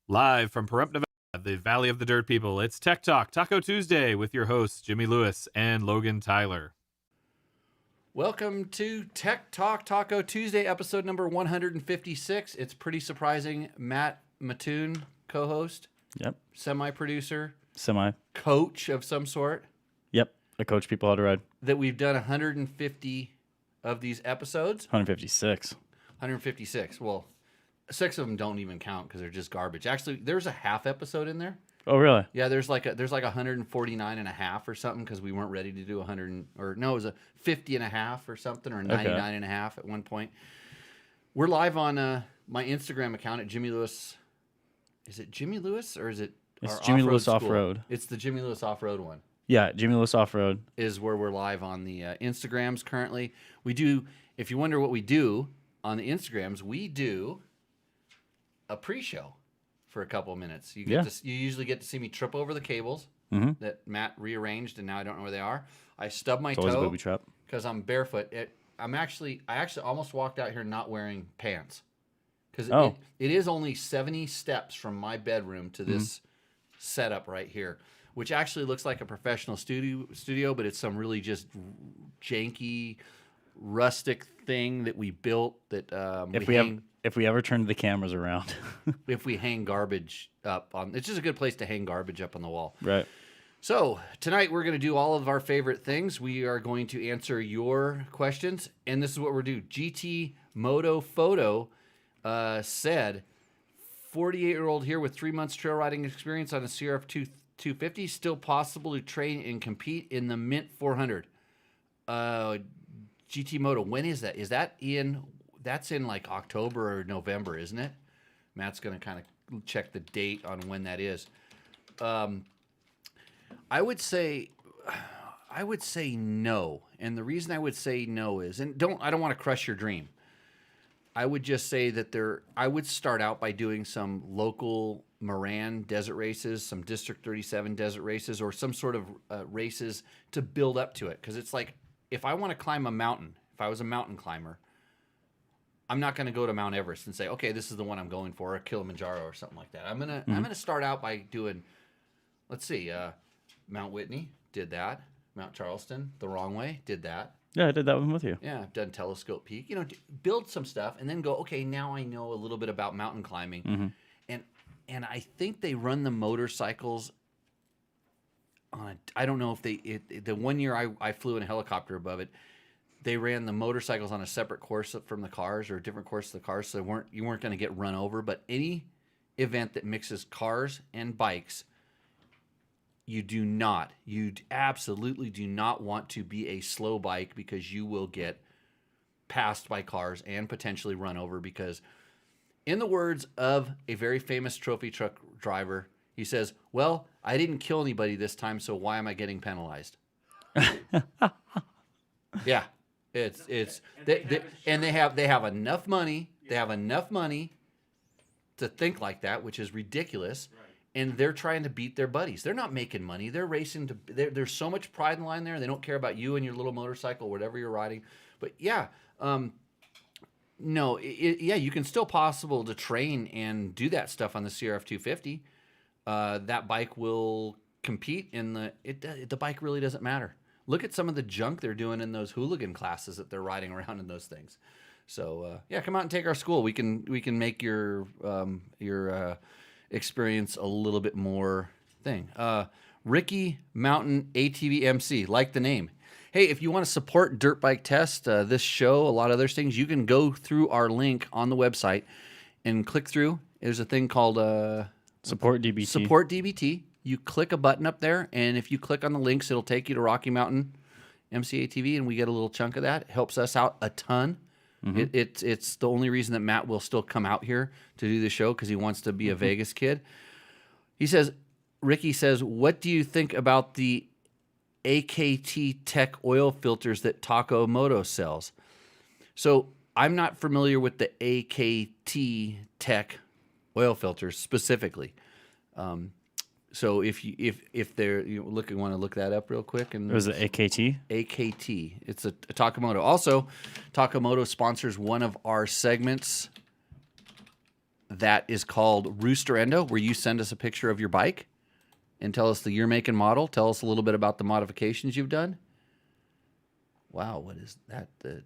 Live from Pahrump, Nevada, the Valley of the Dirt People, it's Tech Talk Taco Tuesday with your hosts, Jimmy Lewis and Logan Tyler. Welcome to Tech Talk Taco Tuesday, episode number 156. It's pretty surprising. Matt Mattoon, co-host. Yep. Semi-producer. Semi. Coach of some sort. Yep. I coach people how to ride. That we've done 150 of these episodes. 156. 156. Well, 6 of them don't even count because they're just garbage. Actually, there's a half episode in there. Oh, really? Yeah, there's like 149 and a half or something because we weren't ready to do 100 it was a 50 and a half or something, or 99 and a half at one point. We're live on my Instagram account at Jimmy Lewis. Is it Jimmy Lewis or is it? It's Jimmy Lewis Off-Road. It's the Jimmy Lewis Off-Road one. Yeah, Jimmy Lewis Off-Road is where we're live on the Instagrams currently. We do. If you wonder what we do on the Instagrams, we do a pre-show for a couple of minutes. You usually get to see me trip over the cables that Matt rearranged, and now I don't know where they are. I stub my toe booby trap because I'm barefoot. I actually almost walked out here not wearing pants because it is only 70 steps from my bedroom to this setup right here, which actually looks like a professional studio, but it's some really just janky, rustic thing that we built that if we ever turned the cameras around. If we hang garbage up on, it's just a good place to hang garbage up on the wall. Right. So tonight we're going to do all of our favorite things. We are going to answer your questions, and this is what we're doing. GT Moto Photo said, 48-year-old here with 3 months trail riding experience on a CRF 250, still possible to train and compete in the Mint 400. GT Moto, when is that? Is that that's in like October or November, isn't it? Matt's going to kind of check the date on when that is. I would say no. And the reason I would say no is, I don't want to crush your dream. I would just say that I would start out by doing some local Moran desert races, some District 37 desert races, or some sort of races to build up to it. Because it's like, if I want to climb a mountain, if I was a mountain climber, I'm not going to go to Mount Everest and say, okay, this is the one I'm going for, or Kilimanjaro or something like that. I'm gonna start out by doing, let's see, Mount Whitney did that. Mount Charleston, the wrong way, did that. Yeah, I did that one with you. Yeah, I've done Telescope Peak. Build some stuff and then go, okay, now I know a little bit about mountain climbing. And I think they run the motorcycles on I don't know if the one year I flew in a helicopter above it, they ran the motorcycles on a separate course from the cars, or a different course of the cars, so you weren't going to get run over. But any event that mixes cars and bikes, you absolutely do not want to be a slow bike, because you will get passed by cars and potentially run over. Because in the words of a very famous trophy truck driver, he says, well, I didn't kill anybody this time, so why am I getting penalized? Yeah. They have enough money. They have enough money to think like that, which is ridiculous. Right. And they're trying to beat their buddies. They're not making money. They're racing there's so much pride in the line there. They don't care about you and your little motorcycle, whatever you're riding. But yeah, you can still possible to train and do that stuff on the CRF 250. That bike will compete the bike really doesn't matter. Look at some of the junk they're doing in those hooligan classes that they're riding around in those things. So come out and take our school. We can make your experience a little bit more thing. Ricky Mountain ATV MC, like the name. Hey, if you want to support Dirt Bike Test, this show, a lot of other things, you can go through our link on the website and click through. There's a thing called Support DBT. Support DBT. You click a button up there, and if you click on the links, it'll take you to Rocky Mountain MCATV, and we get a little chunk of that. It helps us out a ton. It's the only reason that Matt will still come out here to do the show, because he wants to be a Vegas kid. Ricky says, what do you think about the AKT Tech oil filters that Taco Moto sells? So I'm not familiar with the AKT Tech oil filters specifically. So if they're want to look that up real quick. And was it AKT? AKT. It's a Takamoto. Also, Takamoto sponsors one of our segments. that is called Rooster Endo, where you send us a picture of your bike and tell us the year, make, and model. Tell us a little bit about the modifications you've done. Wow, what is that? The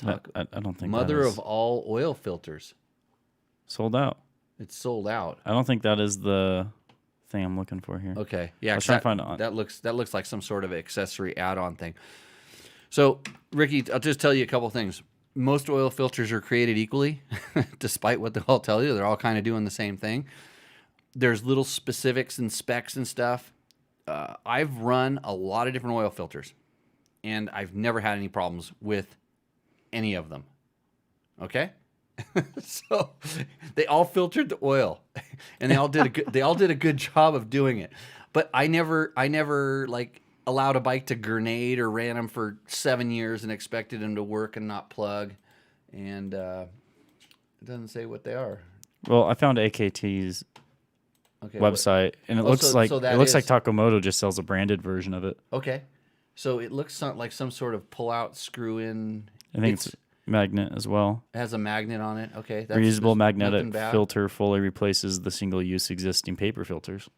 I don't think mother that is of all oil filters. sold out. It's sold out. I don't think that is the thing I'm looking for here. Okay, yeah, I was 'cause trying to find it on. that looks like some sort of accessory add-on thing. So, Ricky, I'll just tell you a couple things. Most oil filters are created equally, despite what they all tell you. They're all kind of doing the same thing. There's little specifics and specs and stuff. I've run a lot of different oil filters, and I've never had any problems with any of them. Okay? So they all filtered the oil, and they all did a good job of doing it. But I never like allowed a bike to grenade or ran them for 7 years and expected them to work and not plug. And it doesn't say what they are. Well, I found AKT's Okay, website, and it Oh, looks so- like so that it looks like is- Takamoto just sells a branded version of it. Okay, so it looks like some sort of pull-out, screw-in. I think it's magnet as well. It has a magnet on it. Okay, Reusable there's magnetic nothing bad. filter fully replaces the single-use existing paper filters.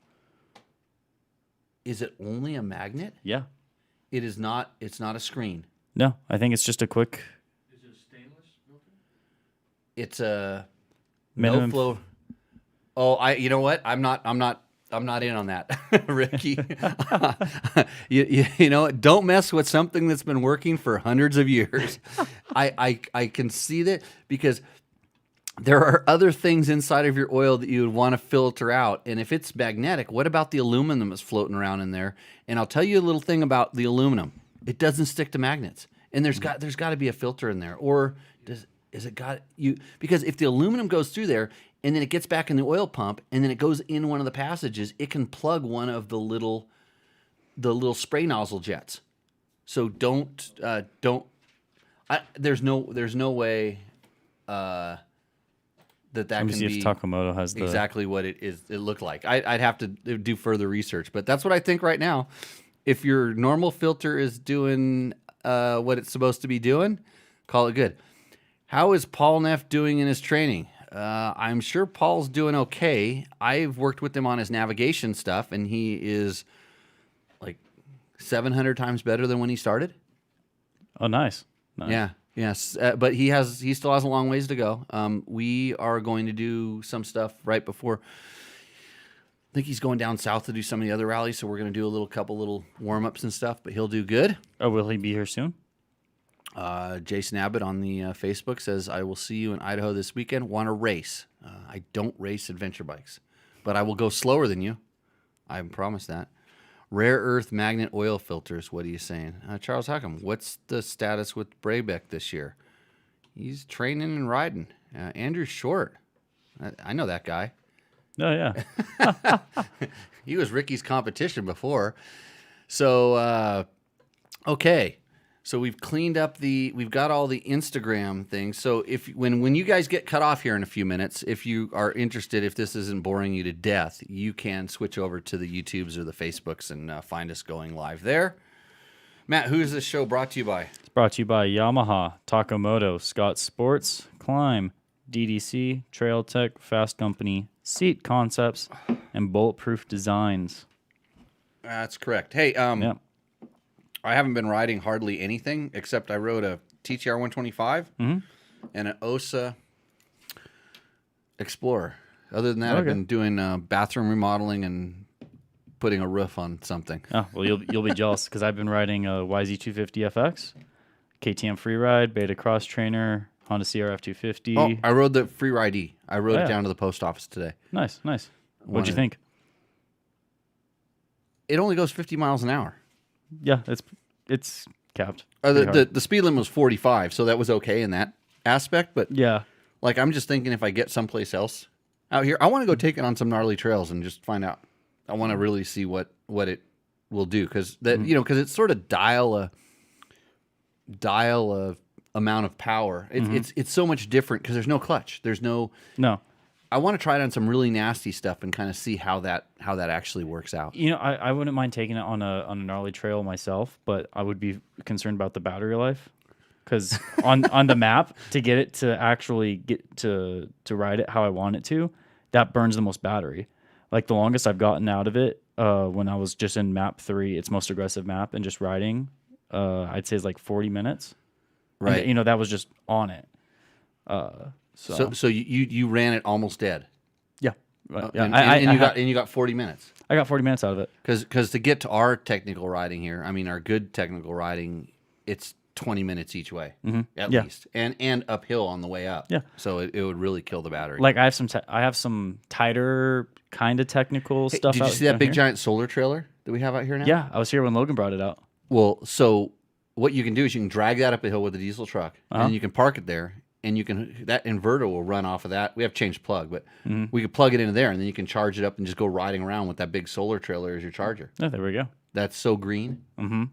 Is it only a magnet? Yeah. It is not. It's not a screen. No, I think it's just a quick It's a minimum. no flow. Oh, you know what? I'm not in on that, Ricky. you know what? Don't mess with something that's been working for hundreds of years. I can see that because there are other things inside of your oil that you would want to filter out. And if it's magnetic, what about the aluminum that's floating around in there? And I'll tell you a little thing about the aluminum. It doesn't stick to magnets. And there's got to be a filter in there. Or is it got you? Because if the aluminum goes through there and then it gets back in the oil pump and then it goes in one of the passages, it can plug one of the little spray nozzle jets. So there's no way that Let me can see be if Takamoto has the exactly what it looked like. I'd have to do further research, but that's what I think right now. If your normal filter is doing what it's supposed to be doing, call it good. How is Paul Neff doing in his training? I'm sure Paul's doing okay. I've worked with him on his navigation stuff, and he is like 700 times better than when he started. Oh, nice. Nice. Yeah, yes, but he still has a long ways to go. We are going to do some stuff right before. I think he's going down south to do some of the other rallies, so we're going to do a couple little warm ups and stuff. But he'll do good. Oh, will he be here soon? Jason Abbott on the Facebook says, "I will see you in Idaho this weekend. Want to race? I don't race adventure bikes, but I will go slower than you. I promise that." Rare earth magnet oil filters. What are you saying, Charles Huckham? What's the status with Braybeck this year? He's training and riding. Andrew Short. I know that guy. Oh, yeah. He was Ricky's competition before. So, okay. So we've cleaned up we've got all the Instagram things. So when you guys get cut off here in a few minutes, if you are interested, if this isn't boring you to death, you can switch over to the YouTubes or the Facebooks and find us going live there. Matt, who is this show brought to you by? It's brought to you by Yamaha, Takamoto, Scott Sports, Climb, DDC, Trail Tech, Fasst Company, Seat Concepts, and Bulletproof Designs. That's correct. Hey, Yeah. I haven't been riding hardly anything except I rode a TTR 125 and an OSA Explorer. Other than that, I've Okay. been doing bathroom remodeling and putting a roof on something. Oh, well, you'll be jealous because I've been riding a YZ250FX, KTM Freeride, Beta Cross Trainer, Honda CRF 250. Oh, I rode the Free Ride E. I rode Oh, it yeah. down to the post office today. Nice. What'd you think? It only goes 50 miles an hour. Yeah, it's capped. Pretty hard. The speed limit was 45, so that was okay in that aspect. But Yeah. like, I'm just thinking if I get someplace else out here, I want to go take it on some gnarly trails and just find out. I want to really see what it will do because because it's sort of dial a amount of power. It's so much different because there's no clutch. There's no. No. I want to try it on some really nasty stuff and kind of see how that actually works out. You know, I wouldn't mind taking it on a gnarly trail myself, but I would be concerned about the battery life because on the map to get it to actually get to ride it how I want it to, that burns the most battery. Like the longest I've gotten out of it when I was just in map 3, its most aggressive map, and just riding, I'd say it's like 40 minutes. Right. And, that was just on it. So you ran it almost dead. Yeah. Yeah. And you got 40 minutes. I got 40 minutes out of it. Because to get to our technical riding here, I mean our good technical riding, it's 20 minutes each way at least, and uphill on the way up. Yeah. So it would really kill the battery. Like I have some tighter kind of technical stuff. Did you see that big giant solar trailer that we have out here now? Yeah, I was here when Logan brought it out. Well, so what you can do is you can drag that up a hill with a diesel truck, and you can park it there, and that inverter will run off of that. We have changed plug, but we could plug it into there, and then you can charge it up and just go riding around with that big solar trailer as your charger. Oh, there we go. That's so green. Mm-hmm.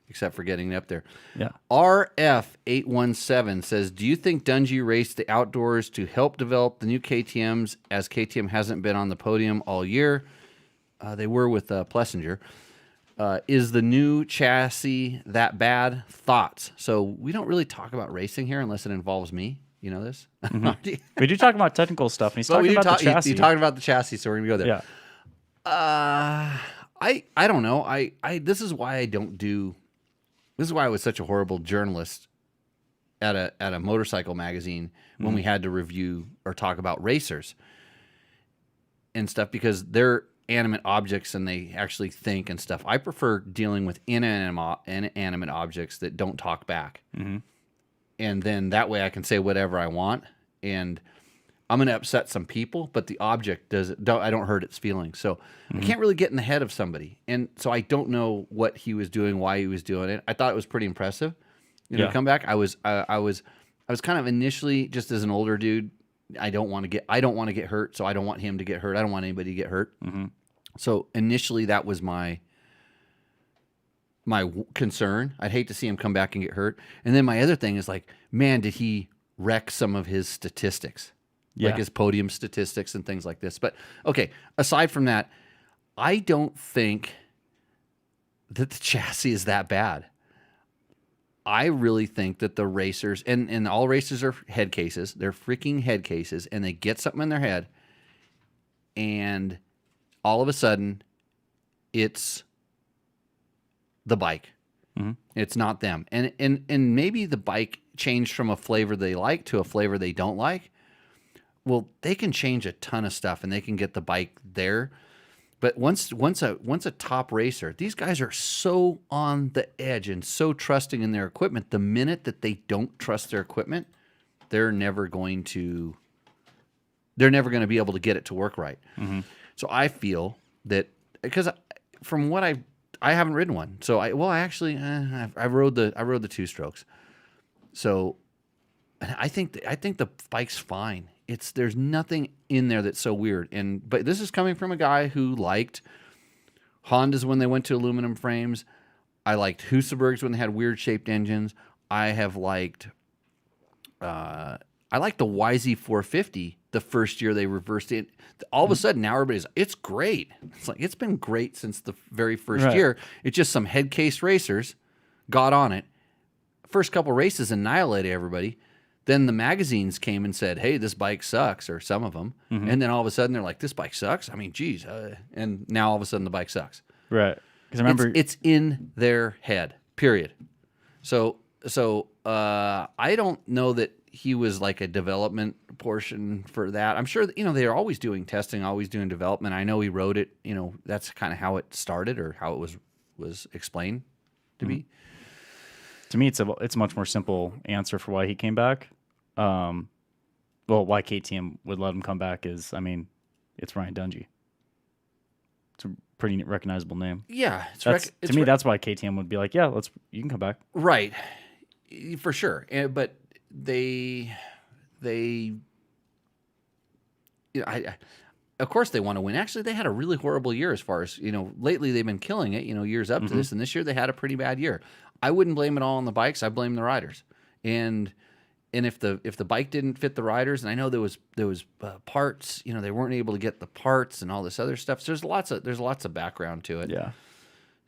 Except for getting it up there. Yeah. RF817 says, do you think Dungey raced the outdoors to help develop the new KTMs as KTM hasn't been on the podium all year? They were with Plessinger. Is the new chassis that bad? Thoughts? So we don't really talk about racing here unless it involves me. You know this? Mm-hmm. We do talk about technical stuff, and he's talking about the chassis. You're talking about the chassis, so we're going to go there. Yeah. I don't know. This is why I don't do... This is why I was such a horrible journalist at a motorcycle magazine when we had to review or talk about racers and stuff, because they're animate objects and they actually think and stuff. I prefer dealing with inanimate objects that don't talk back. Mm-hmm. And then that way I can say whatever I want, and I'm going to upset some people, but the object I don't hurt its feelings. So I can't really get in the head of somebody. And so I don't know what he was doing, why he was doing it. I thought it was pretty impressive. Come back. I was kind of initially, just as an older dude, I don't want to get hurt. So I don't want him to get hurt. I don't want anybody to get hurt. Mm-hmm. So initially that was my concern. I'd hate to see him come back and get hurt. And then my other thing is like, man, did he wreck some of his statistics? Like his podium statistics and things like this. But okay, aside from that, I don't think that the chassis is that bad. I really think that the racers, and all racers are head cases, they're freaking head cases, and they get something in their head, and all of a sudden, it's the bike. Mm-hmm. It's not them. And maybe the bike changed from a flavor they like to a flavor they don't like. Well, they can change a ton of stuff and they can get the bike there. But once a top racer, these guys are so on the edge and so trusting in their equipment. The minute that they don't trust their equipment, they're never going to be able to get it to work right. Mm-hmm. So I feel that, because from what I haven't ridden one. So I rode the 2-strokes. So I think the bike's fine. There's nothing in there that's so weird. But this is coming from a guy who liked Hondas when they went to aluminum frames. I liked Husabergs when they had weird shaped engines. I liked the YZ450 the first year they reversed it. All of a sudden now everybody's, it's great. It's like, it's been great since the very first year. It's just some head case racers got on it. First couple races annihilated everybody. Then the magazines came and said, hey, this bike sucks, or some of them. Mm-hmm. And then all of a sudden they're like, this bike sucks? I mean, geez. And now all of a sudden the bike sucks. Right. Because I remember... It's in their head, period. So I don't know that he was like a development portion for that. I'm sure that, they're always doing testing, always doing development. I know he wrote it. That's kind of how it started, or how it was explained to be. To me, it's a much more simple answer for why he came back. Why KTM would let him come back is, it's Ryan Dungey. It's a pretty recognizable name. Yeah. To me, that's why KTM would be like, yeah, you can come back. Right. For sure. But of course they want to win. Actually, they had a really horrible year as far as, lately they've been killing it, years up to this. And this year they had a pretty bad year. I wouldn't blame it all on the bikes. I blame the riders. And if the bike didn't fit the riders, and I know there was parts, they weren't able to get the parts and all this other stuff. So there's lots of background to it. Yeah.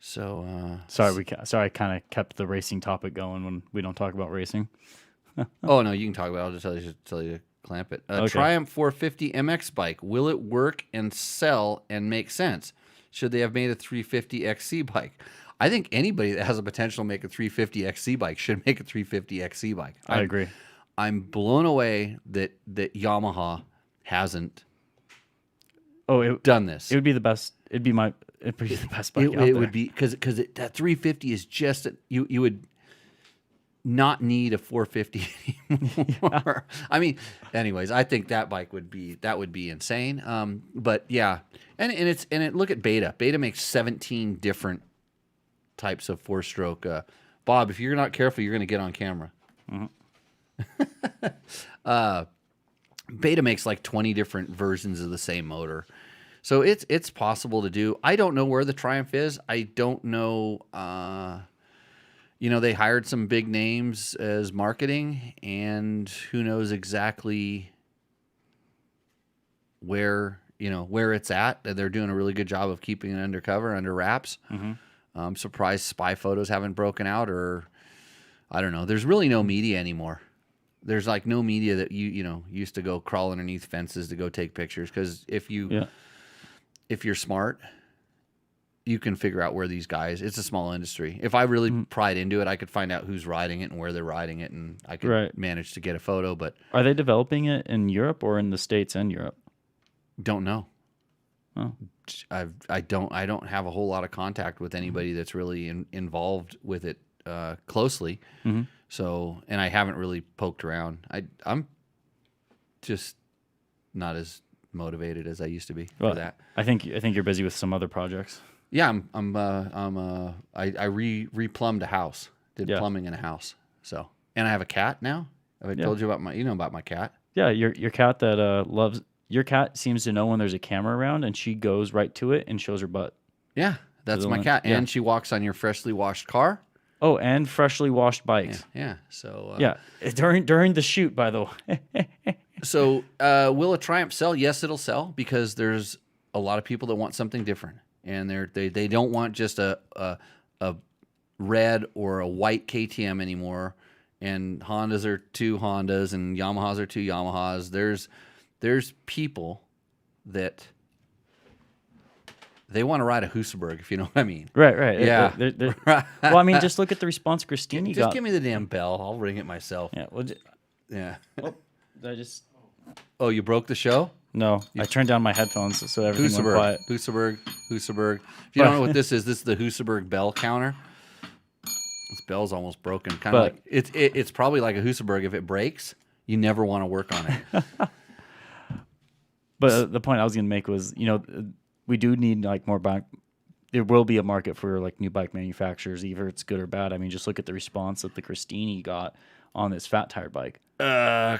So Sorry, I kind of kept the racing topic going when we don't talk about racing. oh no, you can talk about it. I'll just tell you to clamp it. Okay. Triumph 450 MX bike. Will it work and sell and make sense? Should they have made a 350 XC bike? I think anybody that has a potential to make a 350 XC bike should make a 350 XC bike. I agree. I'm blown away that Yamaha hasn't done this. It would be the best. It'd be the best bike out It there. would be because that 350 is just you would not need a 450 anymore. I mean, anyways, I think that bike would be insane. But yeah, and look at Beta. Beta makes 17 different types of 4-stroke. Bob, if you're not careful, you're going to get on camera. Beta makes like 20 different versions of the same motor. So it's possible to do. I don't know where the Triumph is. I don't know. They hired some big names as marketing, and who knows exactly where it's at. They're doing a really good job of keeping it undercover, under wraps. I'm surprised spy photos haven't broken out, or I don't know. There's really no media anymore. There's like no media that you used to go crawl underneath fences to go take pictures, because if you're smart, you can figure out where these guys. It's a small industry. If I really pried into it, I could find out who's riding it and where they're riding it, and I could manage to get a photo. But are they developing it in Europe or in the States and Europe? Don't know. Oh. I don't have a whole lot of contact with anybody that's really involved with it closely. So, and I haven't really poked around. I'm just not as motivated as I used to be for that. I think you're busy with some other projects. Yeah, I replumbed a house. Did plumbing in a house. So, and I have a cat now. Have I told you about my cat? Yeah, your cat that loves. Your cat seems to know when there's a camera around, and she goes right to it and shows her butt. Yeah, that's my cat, and she walks on your freshly washed car. Oh, and freshly washed bikes. Yeah. So during the shoot, by the way. So will a Triumph sell? Yes, it'll sell, because there's a lot of people that want something different, and they don't want just a red or a white KTM anymore. And Hondas are 2 Hondas, and Yamahas are 2 Yamahas. There's people that they want to ride a Husaberg, if you know what I mean. Right. Yeah. Well, I mean, just look at the response Christine got. Just give me the damn bell. I'll ring it myself. Yeah. Well, yeah. I just. Oh, you broke the show? No, I turned down my headphones so everything went quiet. Husaberg. If you don't know what this is the Husaberg bell counter. This bell's almost broken. Kind of like it's probably like a Husaberg. If it breaks, you never want to work on it. But the point I was going to make was, we do need like more bike. There will be a market for like new bike manufacturers, either it's good or bad. I mean, just look at the response that the Christini got on this fat tire bike.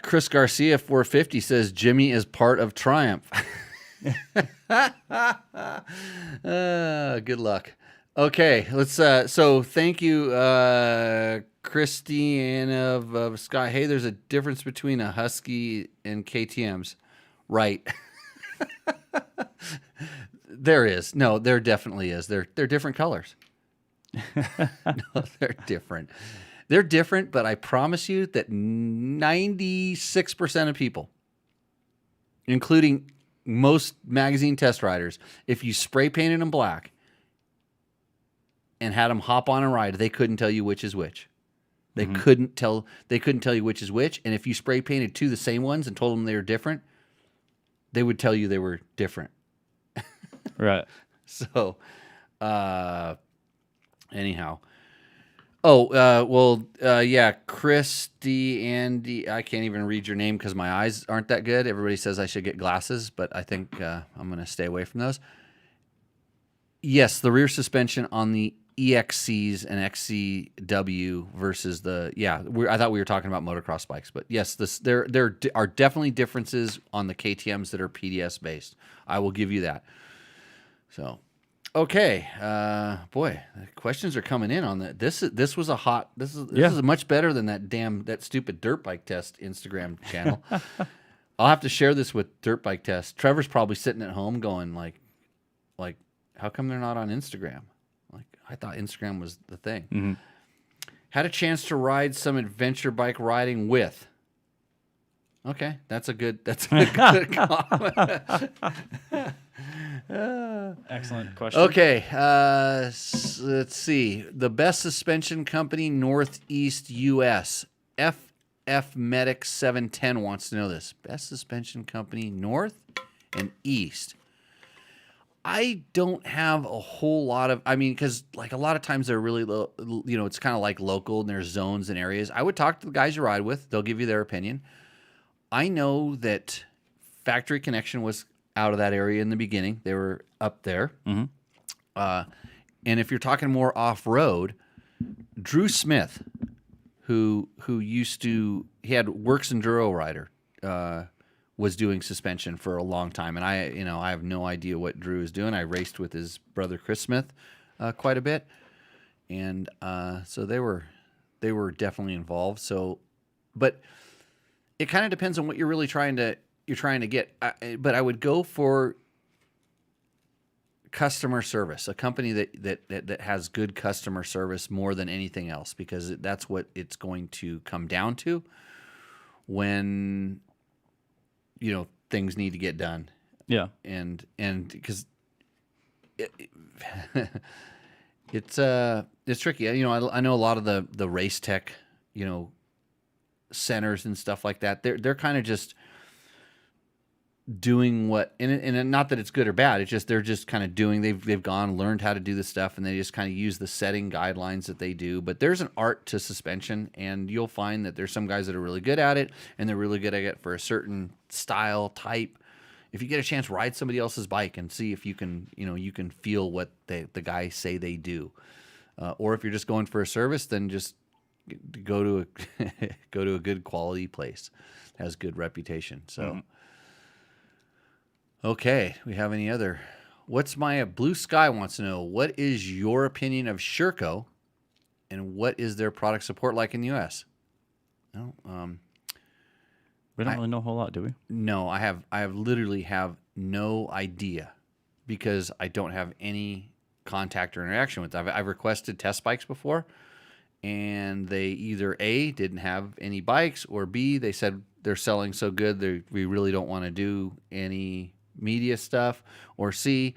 Chris Garcia 450 says Jimmy is part of Triumph. Good luck. Okay, let's. So thank you, Christine of Scott. Hey, there's a difference between a Husky and KTM's, right? There is. No, there definitely is. They're different colors. No, they're different. They're different, but I promise you that 96% of people, including most magazine test riders, if you spray painted them black and had them hop on and ride, they couldn't tell you which is which. They couldn't tell you which is which. And if you spray painted 2 the same ones and told them they were different, they would tell you they were different. Right. So, anyhow. Oh, yeah, Christy, Andy, I can't even read your name because my eyes aren't that good. Everybody says I should get glasses, but I think I'm going to stay away from those. Yes, the rear suspension on the EXCs and XCW versus I thought we were talking about motocross bikes, but yes, there are definitely differences on the KTMs that are PDS based. I will give you that. So, okay, boy, the questions are coming in on that. This was a hot. This is much better than that stupid dirt bike test Instagram channel. I'll have to share this with Dirt Bike Test. Trevor's probably sitting at home going like, how come they're not on Instagram? Like, I thought Instagram was the thing. Mm-hmm. Had a chance to ride some adventure bike riding with. Okay, that's a good comment. Excellent question. Okay, let's see. The best suspension company, Northeast U.S. FF Medic 710 wants to know this. Best suspension company, North and East. I don't have a whole lot of, because like a lot of times they're really low, it's kind of like local and there's zones and areas. I would talk to the guys you ride with. They'll give you their opinion. I know that Factory Connection was out of that area in the beginning. They were up there. Mm-hmm. And if you're talking more off-road, Drew Smith, who he had Works Enduro Rider, was doing suspension for a long time. And I have no idea what Drew is doing. I raced with his brother Chris Smith quite a bit. And so they were definitely involved. So, but it kind of depends on what you're really trying to get. But I would go for customer service, a company that has good customer service more than anything else, because that's what it's going to come down to when things need to get done. Yeah. And because it's tricky. I know a lot of the race tech, centers and stuff like that. They're kind of just doing what, and not that it's good or bad. It's just they're just kind of doing. They've learned how to do this stuff, and they just kind of use the setting guidelines that they do. But there's an art to suspension, and you'll find that there's some guys that are really good at it, and they're really good at it for a certain style type. If you get a chance, ride somebody else's bike and see if you can, you can feel what the guys say they do. Or if you're just going for a service, then just go to a good quality place, has good reputation. So. Mm-hmm. Okay, we have any other? What's my Blue Sky wants to know, what is your opinion of Sherco, and what is their product support like in the U.S.? No, we don't really know a whole lot, do we? No, I literally have no idea, because I don't have any contact or interaction with them. I've requested test bikes before, and they either A, didn't have any bikes, or B, they said they're selling so good we really don't want to do any media stuff, or C,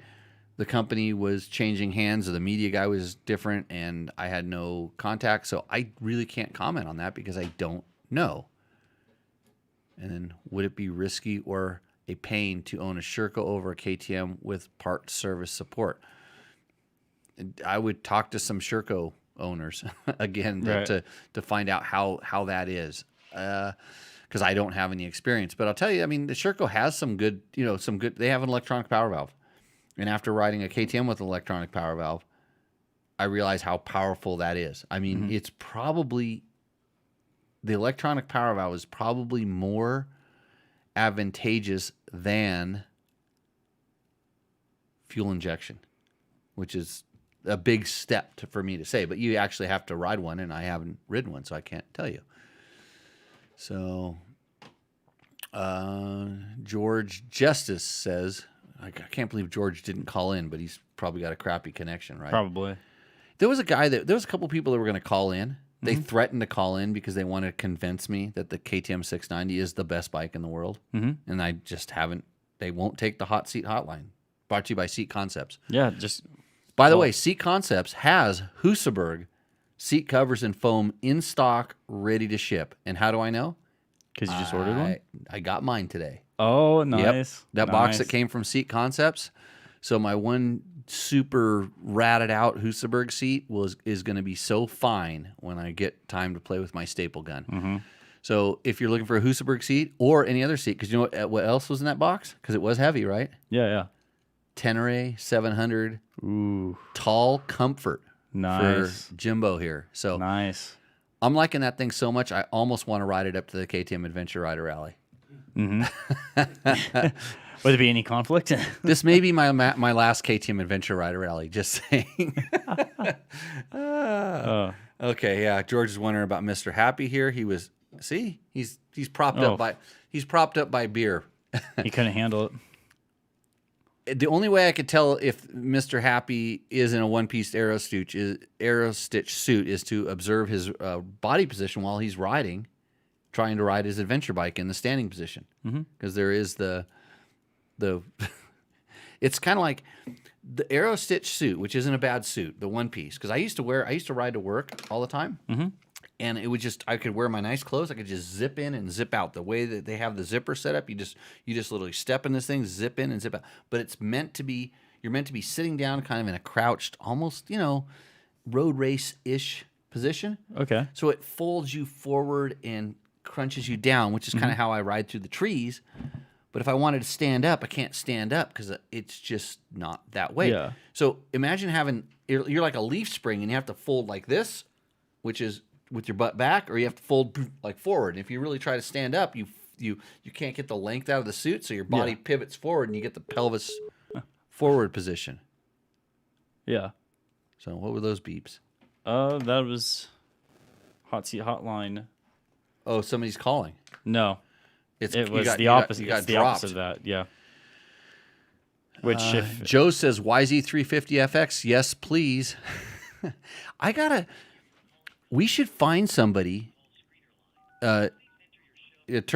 the company was changing hands, or the media guy was different, and I had no contact. So I really can't comment on that because I don't know. And then, would it be risky or a pain to own a Sherco over a KTM with part service support? I would talk to some Sherco owners again, right, to find out how that is. Because I don't have any experience. But I'll tell you, the Sherco has some good, they have an electronic power valve. And after riding a KTM with an electronic power valve, I realize how powerful that is. Mm-hmm. It's probably, the electronic power valve is probably more advantageous than fuel injection, which is a big step for me to say. But you actually have to ride one, and I haven't ridden one, so I can't tell you. So, George Justice says, I can't believe George didn't call in, but he's probably got a crappy connection, right? Probably. There was a couple people that were going to call in. They threatened to call in because they wanted to convince me that the KTM 690 is the best bike in the world. Mm-hmm. And I just haven't, they won't take the hot seat hotline. Brought to you by Seat Concepts. Yeah, By the way, Seat Concepts has Husaberg seat covers and foam in stock, ready to ship. And how do I know? Because you just ordered one? I got mine today. Oh, nice. Yep. That box that came from Seat Concepts. So my one super ratted out Husaberg seat is going to be so fine when I get time to play with my staple gun. Mm-hmm. So if you're looking for a Husaberg seat or any other seat, because you know what else was in that box? Because it was heavy, right? Yeah. Tenere 700. Ooh. Tall comfort. Nice. For Jimbo here. So nice. I'm liking that thing so much, I almost want to ride it up to the KTM Adventure Rider Rally. Mm-hmm. Would there be any conflict? This may be my last KTM Adventure Rider Rally, just saying. Okay, yeah. George is wondering about Mr. Happy here. He's propped up by beer. He couldn't handle it. the only way I could tell if Mr. Happy is in a one-piece arrow stitch suit is to observe his body position while he's riding, trying to ride his adventure bike in the standing position. Because there is the it's kind of like the arrow stitch suit, which isn't a bad suit, the one piece. Because I used to ride to work all the time. And it would I could wear my nice clothes. I could just zip in and zip out. The way that they have the zipper set up, you just literally step in this thing, zip in and zip out. But it's meant to be, you're meant to be sitting down kind of in a crouched, almost, road race-ish position. Okay. So it folds you forward and crunches you down, which is kind of how I ride through the trees. But if I wanted to stand up, I can't stand up because it's just not that way. Yeah. So imagine you're like a leaf spring and you have to fold like this, which is with your butt back, or you have to fold like forward. And if you really try to stand up, you can't get the length out of the suit, so your body pivots forward and you get the pelvis forward position. Yeah. So what were those beeps? That was hot seat hotline. Oh, somebody's calling. No, it was the opposite. You got it's the dropped. opposite of that. Yeah. Which if Joe says YZ350FX, yes, please. We should find somebody. Turn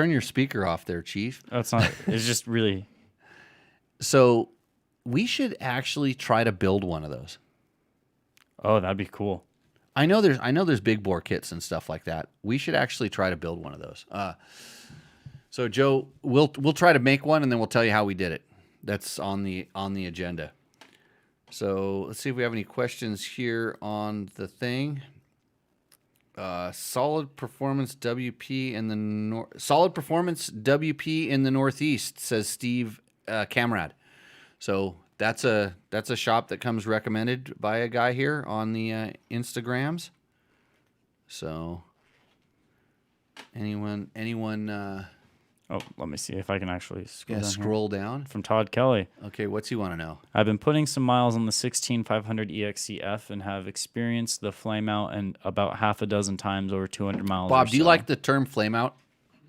your speaker off there, Chief. that's not. It's just really. So we should actually try to build one of those. Oh, that'd be cool. I know there's big bore kits and stuff like that. We should actually try to build one of those. So Joe, we'll try to make one and then we'll tell you how we did it. That's on the agenda. So let's see if we have any questions here on the thing. Solid performance WP in the Northeast, says Steve Camrad. So that's a shop that comes recommended by a guy here on the Instagrams. So anyone Oh, let me see if I can actually scroll down here. scroll down. From Todd Kelly. Okay, what's he want to know? I've been putting some miles on the 16500 EXCF and have experienced the flame out and about half a dozen times over 200 miles. Bob, or do you so. like the term flame out?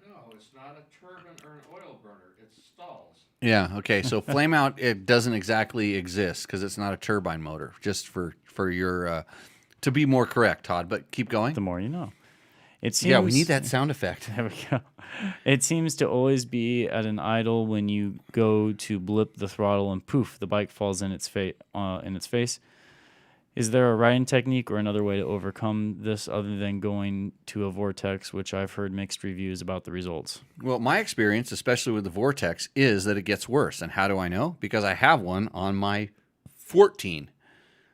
No, it's not a turbine or an oil burner. It stalls. Yeah, okay. So flame out, it doesn't exactly exist because it's not a turbine motor, just for your to be more correct, Todd, but keep going. The more you know. It seems, Yeah, we need that sound effect. There we go. It seems to always be at an idle when you go to blip the throttle and poof, the bike falls in its face. Is there a riding technique or another way to overcome this other than going to a Vortex, which I've heard mixed reviews about the results? Well, my experience, especially with the Vortex, is that it gets worse. And how do I know? Because I have one on my 14.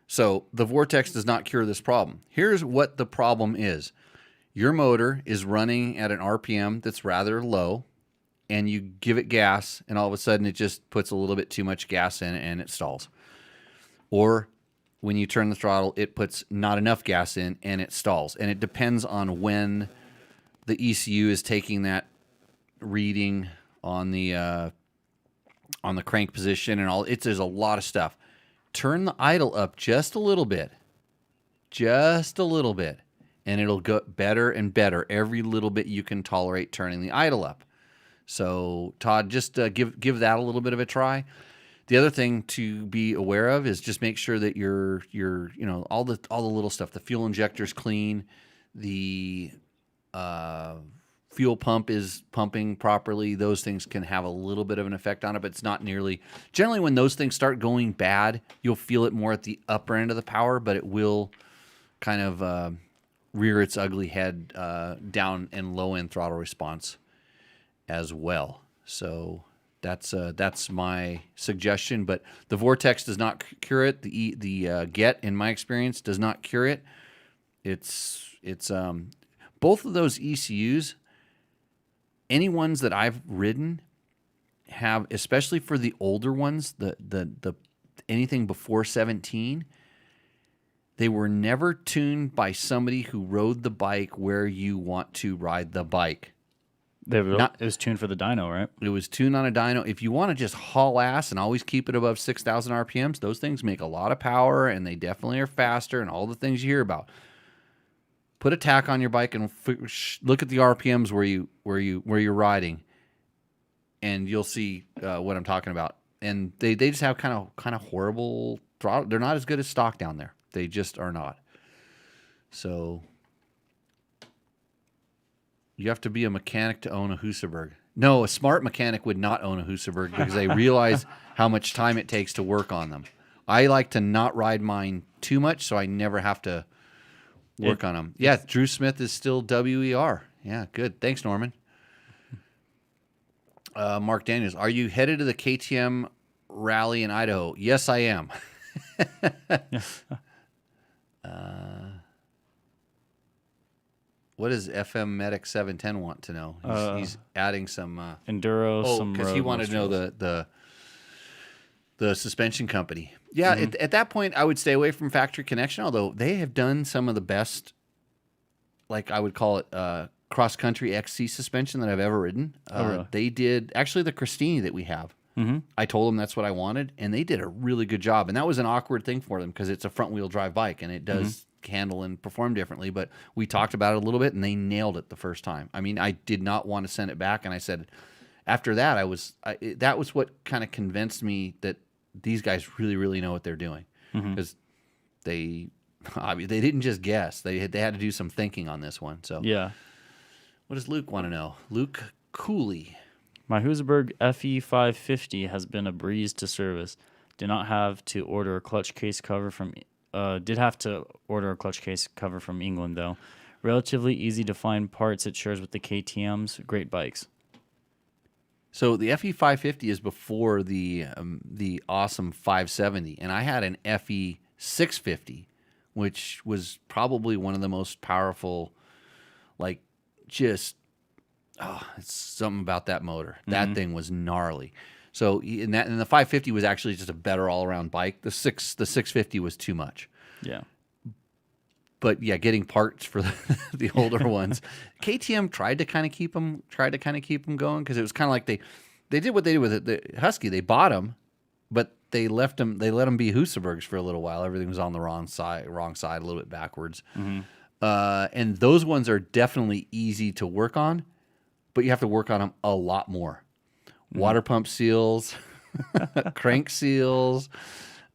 So the Vortex does not cure this problem. Here's what the problem is. Your motor is running at an RPM that's rather low, and you give it gas, and all of a sudden it just puts a little bit too much gas in and it stalls. Or when you turn the throttle, it puts not enough gas in and it stalls. And it depends on when the ECU is taking that reading on the crank position and all. There's a lot of stuff. Turn the idle up just a little bit. And it'll go better and better every little bit you can tolerate turning the idle up. So, Todd, just give that a little bit of a try. The other thing to be aware of is just make sure that your all the little stuff. The fuel injector's clean. The fuel pump is pumping properly. Those things can have a little bit of an effect on it, but it's not nearly. Generally, when those things start going bad, you'll feel it more at the upper end of the power, but it will kind of rear its ugly head down and low end throttle response as well. So that's my suggestion. But the Vortex does not cure it. The Get, in my experience, does not cure it. It's both of those ECUs. Any ones that I've ridden have, especially for the older ones, the anything before 17. They were never tuned by somebody who rode the bike where you want to ride the bike. It was tuned for the dyno, right? It was tuned on a dyno. If you want to just haul ass and always keep it above 6,000 RPMs, those things make a lot of power and they definitely are faster and all the things you hear about. Put a tack on your bike and look at the RPMs where you're riding, and you'll see what I'm talking about. and they just have kind of horrible throttle. They're not as good as stock down there. They just are not. So you have to be a mechanic to own a Husaberg. No, a smart mechanic would not own a Husaberg because they realize how much time it takes to work on them. I like to not ride mine too much, so I never have to work on them. Yeah, Drew Smith is still WER. Yeah, good. Thanks, Norman. Mark Daniels, are you headed to the KTM rally in Idaho? Yes, I am. What does FM Medic 710 want to know? He's adding some enduro. Some because he wanted to know the suspension company. Yeah, at that point, I would stay away from Factory Connection. Although they have done some of the best, like I would call it, cross country XC suspension that I've ever ridden. Really? They did actually the Christini that we have. I told them that's what I wanted, and they did a really good job. And that was an awkward thing for them because it's a front wheel drive bike and it does handle and perform differently. But we talked about it a little bit, and they nailed it the first time. I mean, I did not want to send it back, and I said after that, that was what kind of convinced me that these guys really, really know what they're doing because they didn't just guess. They had to do some thinking on this one. So Yeah. What does Luke want to know? Luke Cooley. My Husaberg FE550 has been a breeze to service. Did not have to order a clutch case cover from. Did have to order a clutch case cover from England though. Relatively easy to find parts it shares with the KTM's. Great bikes. So the FE550 is before the awesome 570, and I had an FE650, which was probably one of the most powerful, like just. Oh, it's something about that motor. That thing was gnarly. So and the 550 was actually just a better all around bike. The 650 was too much. Yeah. But yeah, getting parts for the older ones, KTM tried to kind of keep them going because it was kind of like they did what they did with the Husky. They bought them, but they let them be Husabergs for a little while. Everything was on the wrong side, a little bit backwards. And those ones are definitely easy to work on. But you have to work on them a lot more. Water pump seals, crank seals,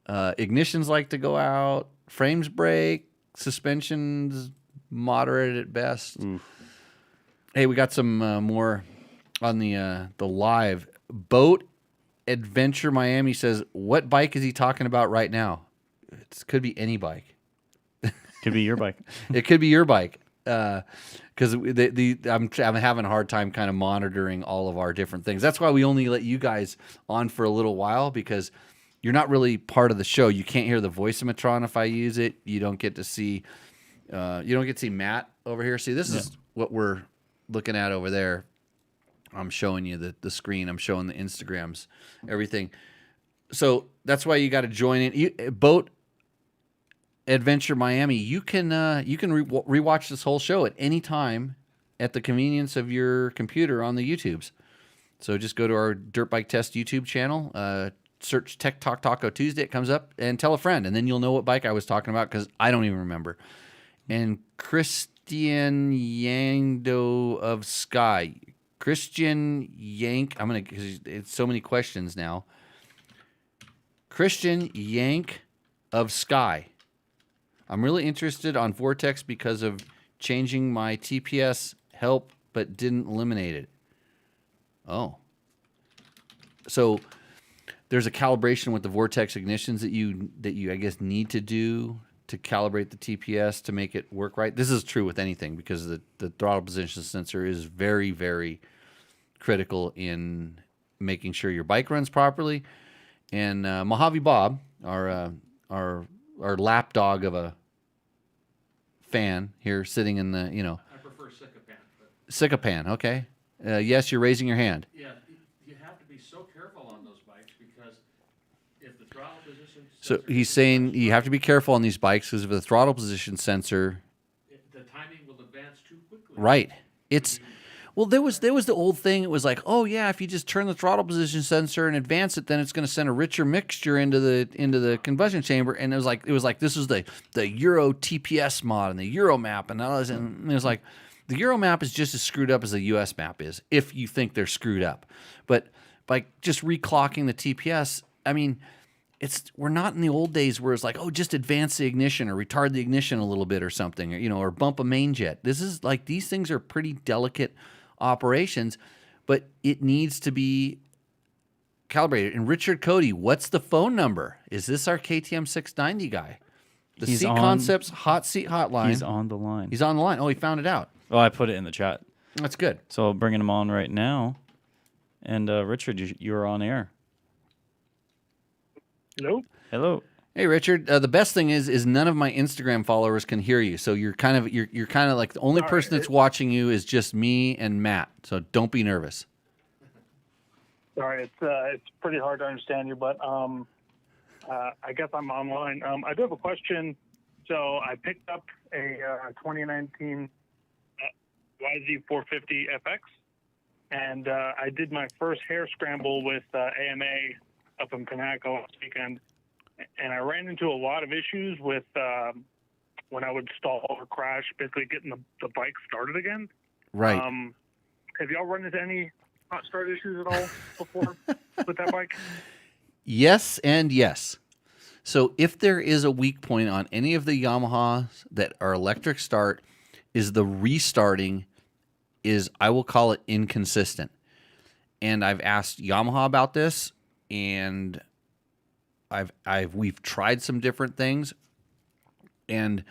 ignitions like to go out, frames break, suspensions moderate at best. Hey, we got some more on the live. Boat Adventure Miami says, what bike is he talking about right now? It could be any bike. Could be your bike. It could be your bike. Because I'm having a hard time kind of monitoring all of our different things. That's why we only let you guys on for a little while because you're not really part of the show. You can't hear the voice-o-matron if I use it. You don't get to see. You don't get to see Matt over here. See, this is what we're looking at over there. I'm showing you the screen. I'm showing the Instagrams, everything. So that's why you got to join in. Boat Adventure Miami, you can rewatch this whole show at any time at the convenience of your computer on the YouTubes. So just go to our Dirt Bike Test YouTube channel, search Tech Talk Taco Tuesday, it comes up, and tell a friend, and then you'll know what bike I was talking about because I don't even remember. And Christian Yangdo of Sky. Christian Yank, because it's so many questions now. Christian Yank of Sky. I'm really interested on Vortex because of changing my TPS help, but didn't eliminate it. Oh. So there's a calibration with the Vortex ignitions that you I guess need to do to calibrate the TPS to make it work right. This is true with anything because the throttle position sensor is very, very critical in making sure your bike runs properly. And Mojave Bob, our lapdog of a fan here sitting in the, I prefer Sycopan. Sycopan, okay. Yes, you're raising your hand. Yeah, you have to be so careful on those bikes because if the throttle position... So he's saying you have to be careful on these bikes because of the throttle position sensor. The timing will advance too quickly. Right. Well, there was the old thing. It was like, oh yeah, if you just turn the throttle position sensor and advance it, then it's going to send a richer mixture into the combustion chamber. And it was like this was the Euro TPS mod and the Euro map and all this. And it was like the Euro map is just as screwed up as the US map is, if you think they're screwed up. But by just reclocking the TPS. I mean, we're not in the old days where it's like, oh, just advance the ignition or retard the ignition a little bit or something, or bump a main jet. This is like, these things are pretty delicate operations, but it needs to be calibrated. And Richard Cody, what's the phone number? Is this our KTM 690 guy? The He's C Concepts Hot Seat Hotline. He's on the line. He's on the line. Oh, he found it out. Oh, I put it in the chat. That's good. So I'm bringing him on right now. And Richard, you're on air. Hello. Hello. Hey, Richard. The best thing is none of my Instagram followers can hear you. So you're kind of like the only person that's watching you is just me and Matt. So don't be nervous. Sorry, it's pretty hard to understand you, but I guess I'm online. I do have a question. So I picked up a 2019 YZ450 FX, and I did my first hair scramble with AMA up in Canaco last weekend, and I ran into a lot of issues with when I would stall or crash, basically getting the bike started again. Right. Have y'all run into any hot start issues at all before with that bike? Yes and yes. So if there is a weak point on any of the Yamahas that are electric start, is the restarting is, I will call it, inconsistent. And I've asked Yamaha about this, and we've tried some different things, and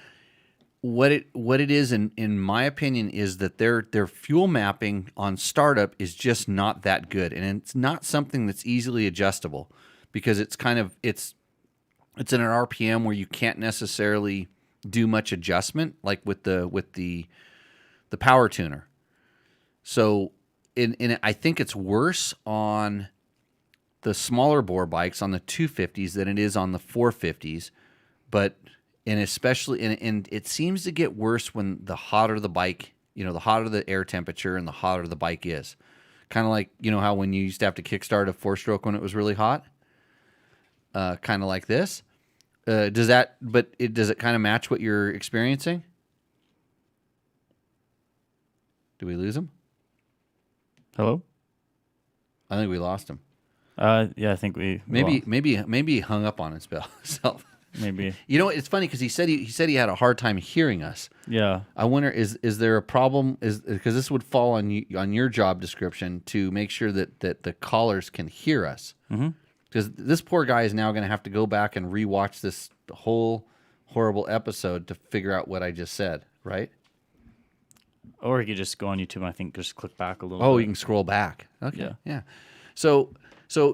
what it is in my opinion is that their fuel mapping on startup is just not that good, and it's not something that's easily adjustable, because it's in an RPM where you can't necessarily do much adjustment like with the power tuner. So I think it's worse on the smaller bore bikes, on the 250s, than it is on the 450s, and it seems to get worse when the hotter the bike, the hotter the air temperature and the hotter the bike is. Kind of like, how when you used to have to kickstart a 4-stroke when it was really hot? Kind of like this. Does it kind of match what you're experiencing? Did we lose him? Hello? I think we lost him. Yeah, I think we Maybe he hung up on himself. Maybe. It's funny because he said he had a hard time hearing us. Yeah. I wonder, is there a problem? Because this would fall on your job description to make sure that the callers can hear us. Because this poor guy is now going to have to go back and rewatch this whole horrible episode to figure out what I just said. Right? Or you could just go on YouTube. I think just click back a little. Oh, bit. you can scroll back. Okay. Yeah. So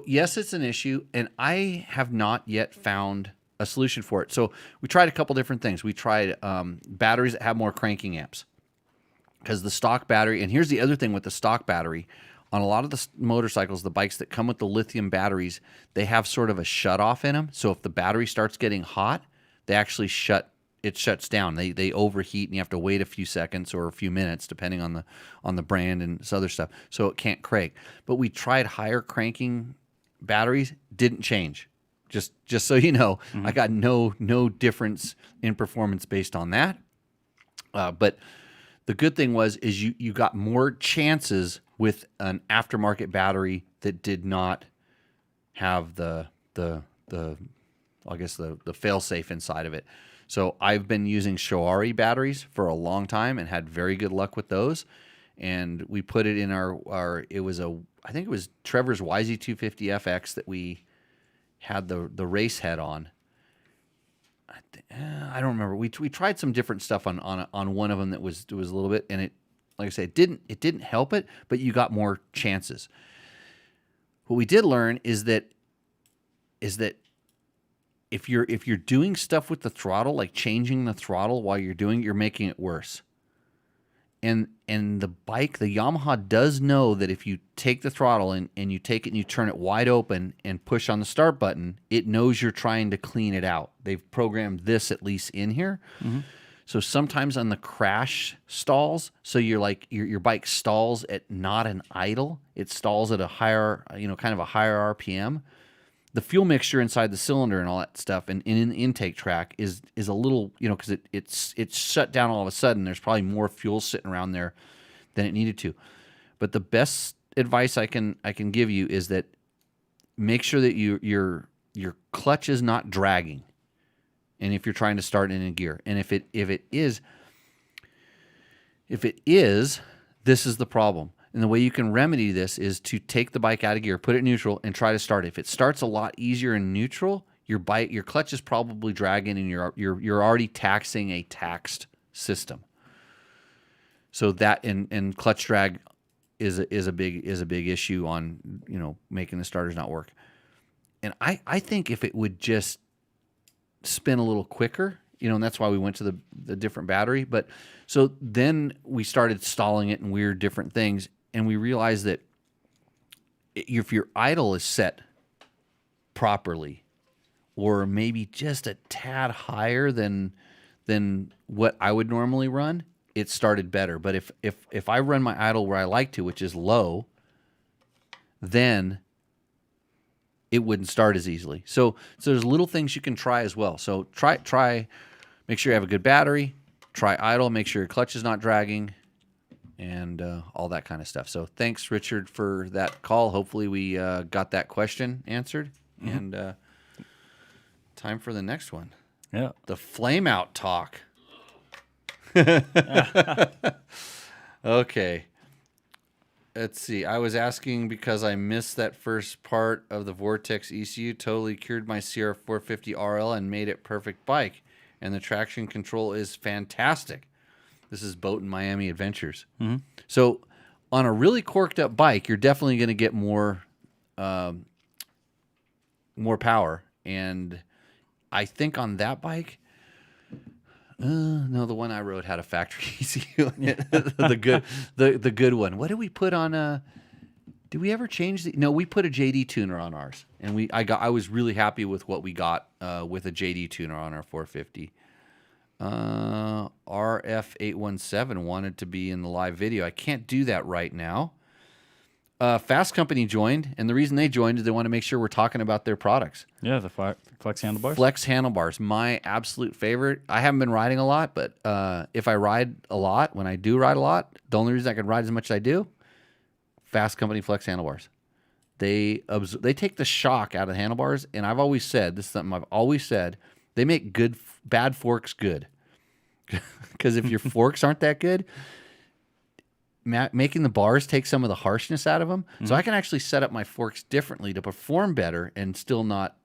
yes, it's an issue, and I have not yet found a solution for it. So we tried a couple different things. We tried batteries that have more cranking amps, because the stock battery, and here's the other thing with the stock battery, on a lot of the motorcycles, the bikes that come with the lithium batteries, they have sort of a shut off in them. So if the battery starts getting hot, they actually shuts down. They overheat, and you have to wait a few seconds or a few minutes, depending on the brand and this other stuff. So it can't crank. But we tried higher cranking batteries, didn't change. Just so you know, I got no difference in performance based on that. But the good thing is you got more chances with an aftermarket battery that did not have the fail-safe inside of it. So I've been using Shoari batteries for a long time and had very good luck with those. And we put it in I think it was Trevor's YZ250 FX that we had the race head on. I don't remember. We tried some different stuff on one of them that was a little bit, and it, like I said, it didn't help it, but you got more chances. What we did learn is that if you're doing stuff with the throttle, like changing the throttle while you're making it worse. And the bike, the Yamaha, does know that if you take the throttle and you take it and you turn it wide open and push on the start button, it knows you're trying to clean it out. They've programmed this at least in here. So sometimes on the crash stalls, so you're like your bike stalls at not an idle, it stalls at a higher, kind of a higher RPM. The fuel mixture inside the cylinder and all that stuff, and in the intake track is a little, because it's shut down all of a sudden. There's probably more fuel sitting around there than it needed to. But the best advice I can give you is that make sure that your clutch is not dragging, and if you're trying to start in a gear, and if it is, this is the problem. And the way you can remedy this is to take the bike out of gear, put it in neutral, and try to start it. If it starts a lot easier in neutral, your clutch is probably dragging, and you're already taxing a taxed system. So that and clutch drag is a big issue on making the starters not work. And I think if it would just spin a little quicker, and that's why we went to the different battery. But so then we started stalling it and weird different things, and we realized that if your idle is set properly, or maybe just a tad higher than what I would normally run, it started better. But if I run my idle where I like to, which is low, then it wouldn't start as easily. So there's little things you can try as well. So try, make sure you have a good battery, try idle, make sure your clutch is not dragging, and all that kind of stuff. So thanks, Richard, for that call. Hopefully we got that question answered. Mm-hmm. And time for the next one. Yeah. The flame out talk. Okay. Let's see. I was asking because I missed that first part of the Vortex ECU. Totally cured my CR450 RL and made it perfect bike. And the traction control is fantastic. This is Boat and Miami Adventures. Mm-hmm. So on a really corked up bike, you're definitely going to get more power. And I think on that bike, no, the one I rode had a factory ECU in it. the good one. What did we put on? Did we ever change the? No, we put a JD tuner on ours, and I was really happy with what we got with a JD tuner on our 450. RF817 wanted to be in the live video. I can't do that right now. Fasst Company joined, and the reason they joined is they want to make sure we're talking about their products. Yeah, the flex handlebars. Flex handlebars, my absolute favorite. I haven't been riding a lot, but if I ride a lot, when I do ride a lot, the only reason I can ride as much as I do, Fasst Company flex handlebars. They take the shock out of the handlebars, and I've always said, this is something I've always said, they make bad forks good. Because if your forks aren't that good, making the bars take some of the harshness out of them. Mm-hmm. So I can actually set up my forks differently to perform better and still not,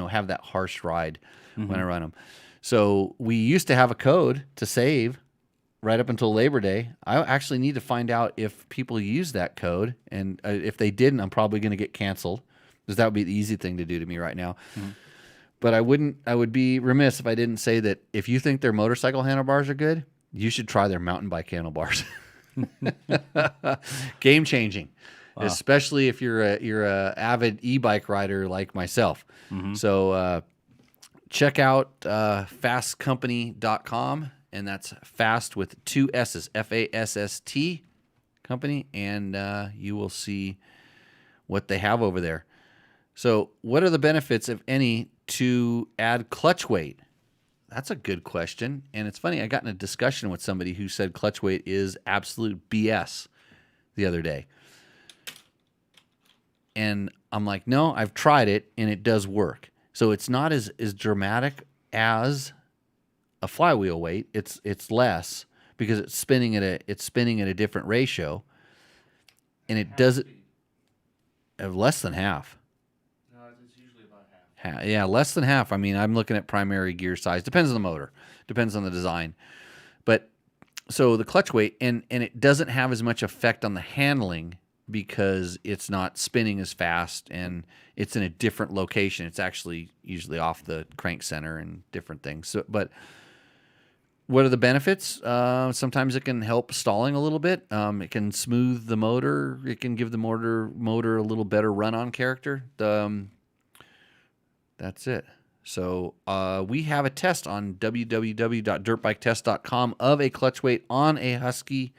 have that harsh ride when I run them. So we used to have a code to save right up until Labor Day. I actually need to find out if people use that code. And if they didn't, I'm probably going to get canceled, because that would be the easy thing to do to me right now. Mm-hmm. But I would be remiss if I didn't say that if you think their motorcycle handlebars are good, you should try their mountain bike handlebars. Game changing, wow. Especially if you're a avid e-bike rider like myself. Mm-hmm. So check out fastcompany.com, and that's fast with 2 S's, FASST company, and you will see what they have over there. So what are the benefits, if any, to add clutch weight? That's a good question. And it's funny, I got in a discussion with somebody who said clutch weight is absolute BS the other day. And I'm like, no, I've tried it and it does work. So it's not as dramatic as a flywheel weight. It's less because it's spinning at a different ratio. And it does it less than half. Yeah, less than half. I mean, I'm looking at primary gear size. Depends on the motor. Depends on the design. But so the clutch weight, and it doesn't have as much effect on the handling because it's not spinning as fast and it's in a different location. It's actually usually off the crank center and different things. So, but what are the benefits? Sometimes it can help stalling a little bit. It can smooth the motor. It can give the motor a little better run-on character. That's it. So we have a test on www.dirtbiketest.com of a clutch weight on a Husky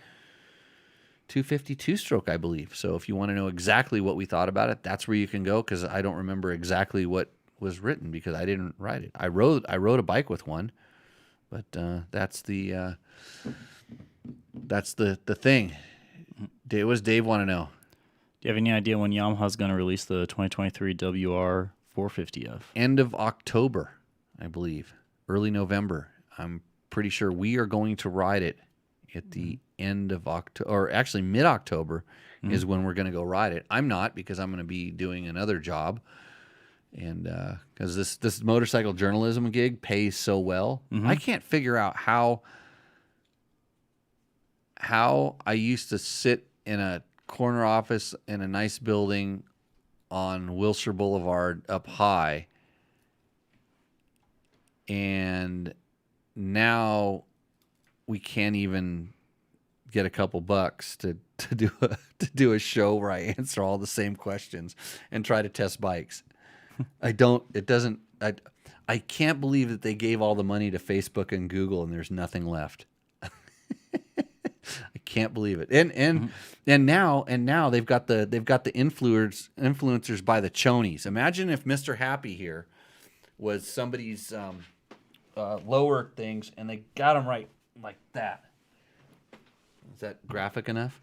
250 two-stroke, I believe. So if you want to know exactly what we thought about it, that's where you can go, because I don't remember exactly what was written because I didn't write it. I rode a bike with one, but that's the thing. What does Dave want to know? Do you have any idea when Yamaha's going to release the 2023 WR 450F? End of October, I believe. Early November. I'm pretty sure we are going to ride it at the end of October, or actually mid-October is when we're going to go ride it. I'm not, because I'm going to be doing another job. And because this motorcycle journalism gig pays so well, I can't figure out how I used to sit in a corner office in a nice building on Wilshire Boulevard up high, and now we can't even get a couple bucks to do a show where I answer all the same questions and try to test bikes. I can't believe that they gave all the money to Facebook and Google and there's nothing left. I can't believe it. And now they've got the influencers by the chonies. Imagine if Mr. Happy here was somebody's lower things and they got them right like that. Is that graphic enough?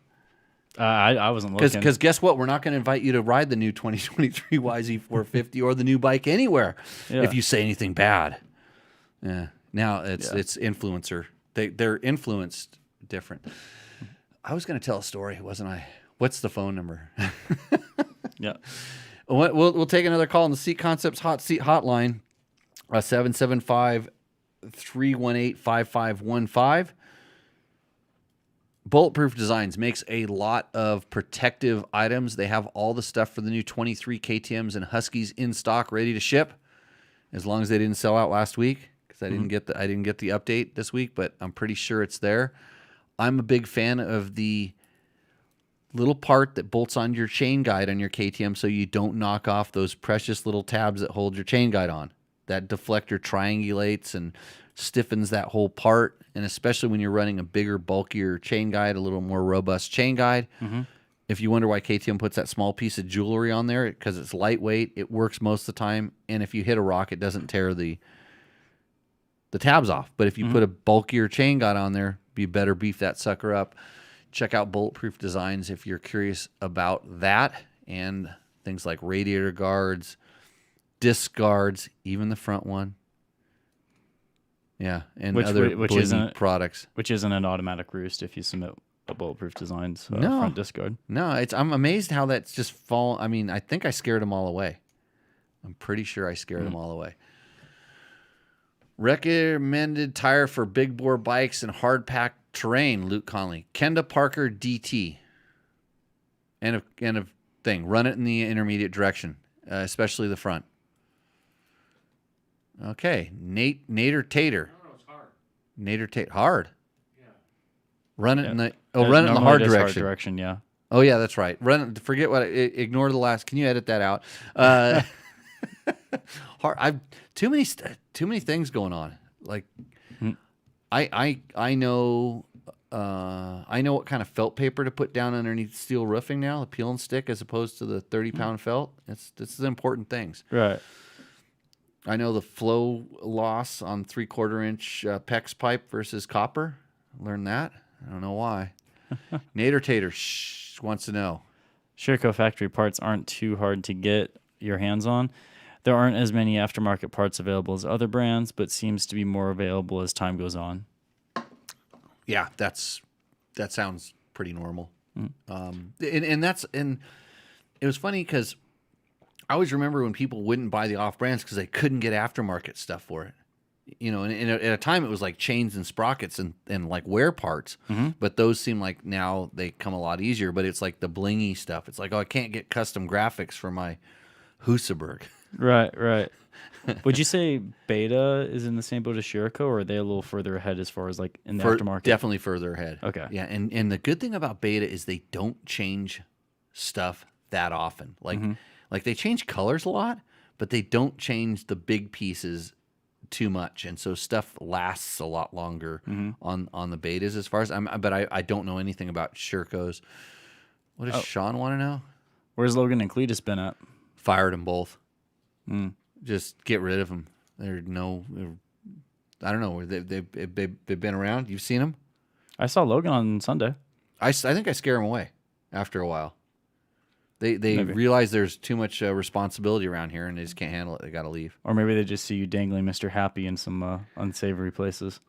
I wasn't looking. Because guess what? We're not going to invite you to ride the new 2023 YZ450 or the new bike anywhere if you say anything bad. Yeah. Now it's influencer. They're influenced different. I was going to tell a story, wasn't I? What's the phone number? Yeah. We'll take another call on the Seat Concepts Hot Seat Hotline, 775-318-5515. Bulletproof Designs makes a lot of protective items. They have all the stuff for the new 23 KTMs and Huskies in stock, ready to ship. As long as they didn't sell out last week, because I didn't get the update this week, but I'm pretty sure it's there. I'm a big fan of the little part that bolts on your chain guide on your KTM, so you don't knock off those precious little tabs that hold your chain guide on. That deflector triangulates and stiffens that whole part, and especially when you're running a bigger, bulkier chain guide, a little more robust chain guide. If you wonder why KTM puts that small piece of jewelry on there, because it's lightweight, it works most of the time, and if you hit a rock, it doesn't tear the tabs off. But if you put a bulkier chain guide on there, you better beef that sucker up. Check out Bulletproof Designs if you're curious about that, and things like radiator guards, disc guards, even the front one. Yeah, and other blingy products. Which isn't an automatic roost if you submit a Bulletproof Designs front disc guard. No, I'm amazed how that's just fall. I mean, I think I scared them all away. I'm pretty sure I scared them all away. Recommended tire for big bore bikes and hard packed terrain, Luke Conley. Kenda Parker DT. And a thing. Run it in the intermediate direction, especially the front. Okay. Nader Tater. No, it's hard. Nader Tater. Hard. Yeah. Run it in the run it in the hard direction. Yeah. Oh yeah, that's right. Forget what. Ignore the last. Can you edit that out? Hard. I've too many things going on. Like, I know what kind of felt paper to put down underneath steel roofing now. The peel and stick as opposed to the 30-pound felt. It's the important things. Right. I know the flow loss on 3/4 inch PEX pipe versus copper. Learned that. I don't know why. Nader Tater wants to know. Sherco factory parts aren't too hard to get your hands on. There aren't as many aftermarket parts available as other brands, but seems to be more available as time goes on. Yeah, that sounds pretty normal. And it was funny because I always remember when people wouldn't buy the off brands because they couldn't get aftermarket stuff for it. You know, and at a time it was like chains and sprockets and like wear parts, but those seem like now they come a lot easier. But it's like the blingy stuff. It's like, oh, I can't get custom graphics for my Husaberg. Right. Would you say Beta is in the same boat as Sherco, or are they a little further ahead as far as like in the aftermarket? Definitely further ahead. Okay. Yeah, and the good thing about Beta is they don't change stuff that often. Like they change colors a lot, but they don't change the big pieces too much, and so stuff lasts a lot longer on the Betas. As far as but I don't know anything about Sherco's. What does Sean want to know? Where's Logan and Cletus been at? Fired them both. Just get rid of them. I don't know. They've been around. You've seen them? I saw Logan on Sunday. I think I scare him away after a while. They Maybe. realize there's too much responsibility around here, and they just can't handle it. They got to leave. Or maybe they just see you dangling Mr. Happy in some unsavory places.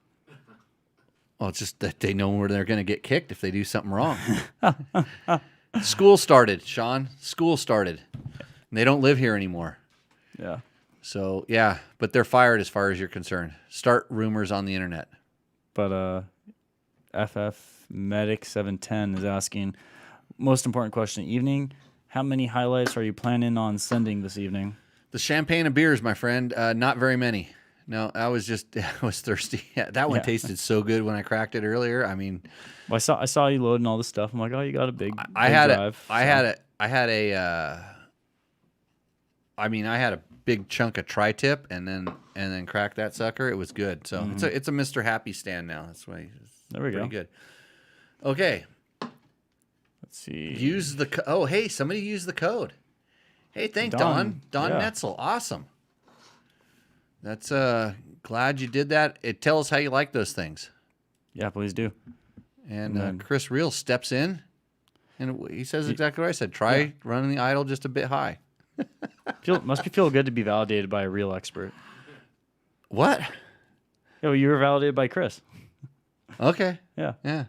Well, it's just that they know where they're going to get kicked if they do something wrong. School started, Sean. School started. And they don't live here anymore. Yeah. So, yeah, but they're fired as far as you're concerned. Start rumors on the internet. But FF Medic 710 is asking, most important question of the evening, how many highlights are you planning on sending this evening? The champagne and beers, my friend, not very many. No, I was thirsty. Yeah, that one tasted so good when I cracked it earlier. I mean, Well, I saw you loading all this stuff. I'm like, oh, you got a big I had drive. I had a big chunk of tri-tip and then cracked that sucker. It was good. So it's a Mr. Happy stand now. That's why There we go. pretty good. Okay. Let's see. Use the oh, hey, somebody used the code. Hey, thank Don. Don Yeah. Netzel. Awesome. That's glad you did that. It tells how you like those things. Yeah, please do. And Chris Reel steps in and he says exactly what I said. Try running the idle just a bit high. Must feel good to be validated by a real expert. What? Yeah, well, you were validated by Chris. Okay. Yeah. Yeah.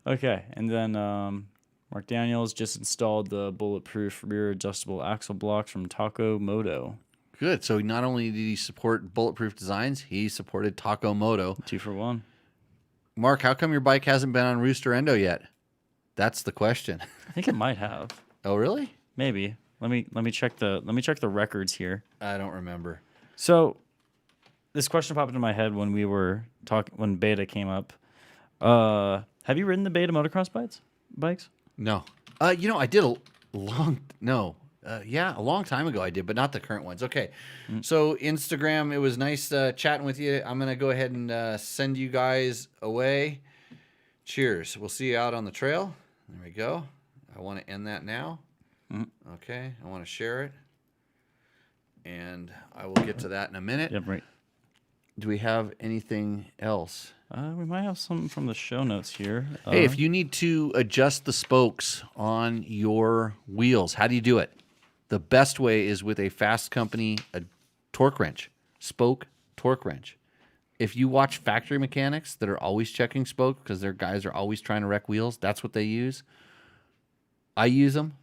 Okay, and then Mark Daniels just installed the bulletproof rear adjustable axle blocks from Taco Moto. Good. So not only did he support Bulletproof Designs, he supported Taco Moto. 2 for 1. Mark, how come your bike hasn't been on Rooster Endo yet? That's the question. I think it might have. Oh, really? Maybe. Let me check the records here. I don't remember. So, this question popped into my head when we were talking when Beta came up. Have you ridden the Beta motocross bikes? No. I did a long time ago I did, but not the current ones. Okay. So Instagram, it was nice chatting with you. I'm going to go ahead and send you guys away. Cheers. We'll see you out on the trail. There we go. I want to end that now. Okay. I want to share it. And I will get to that in a minute. Yep, right. Do we have anything else? We might have something from the show notes here. Hey, if you need to adjust the spokes on your wheels, how do you do it? The best way is with a Fasst Company a torque wrench, spoke torque wrench. If you watch factory mechanics that are always checking spoke because their guys are always trying to wreck wheels, that's what they use. I use them.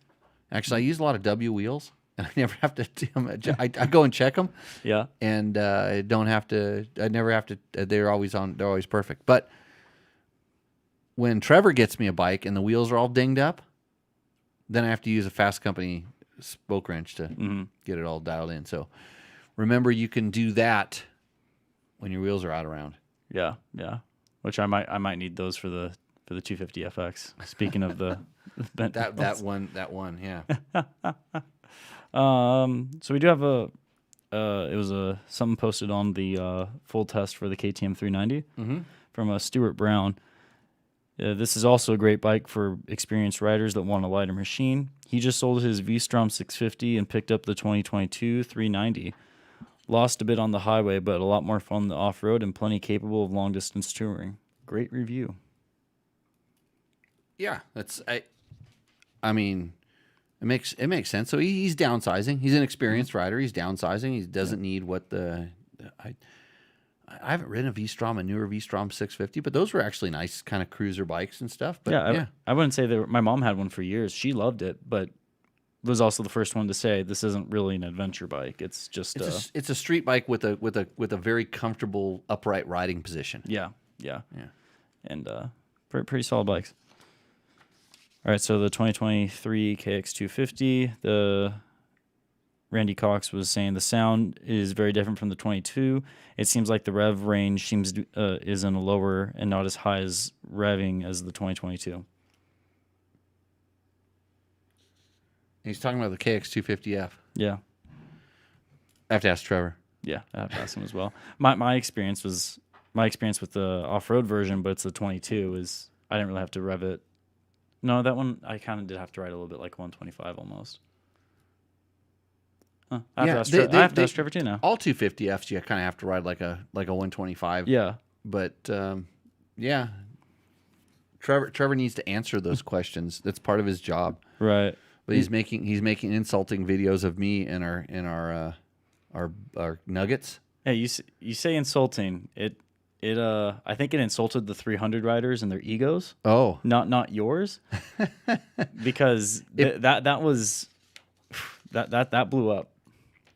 Actually, I use a lot of W wheels, and I never have to do them. I go and check them. Yeah. And I don't have to. I never have to. They're always on. They're always perfect. But when Trevor gets me a bike and the wheels are all dinged up, then I have to use a Fasst Company spoke wrench to get it all dialed in. So remember, you can do that when your wheels are out around. Yeah, yeah. Which I might need those for the 250 FX. Speaking of the bent That one, yeah. So we do have it was something posted on the full test for the KTM 390 from Stuart Brown. This is also a great bike for experienced riders that want a lighter machine. He just sold his V-Strom 650 and picked up the 2022 390. Lost a bit on the highway, but a lot more fun on the off-road and plenty capable of long-distance touring. Great review. Yeah, I mean, it makes sense. So he's downsizing. He's an experienced rider. He's downsizing. He doesn't need what I haven't ridden a newer V-Strom 650, but those were actually nice kind of cruiser bikes and stuff. But I wouldn't say that. My mom had one for years. She loved it, but was also the first one to say this isn't really an adventure bike. It's just it's a street bike with a very comfortable upright riding position. Yeah, and pretty solid bikes. All right, so the 2023 KX250, the Randy Cox was saying the sound is very different from the 22. It seems like the rev range is in a lower and not as high as revving as the 2022. He's talking about the KX250F. Yeah. I have to ask Trevor. Yeah, I have to ask him as well. My experience with the off-road version, but it's the 22, is I didn't really have to rev it. No, that one I kind of did have to ride a little bit like 125 almost. Huh. I have to ask Trevor too now. All 250Fs you kind of have to ride like a 125. Yeah. But yeah, Trevor needs to answer those questions. That's part of his job. Right. But he's making insulting videos of me and our nuggets. Hey, you say insulting. I think it insulted the 300 riders and their egos. Oh, Not yours. Because that was that blew up.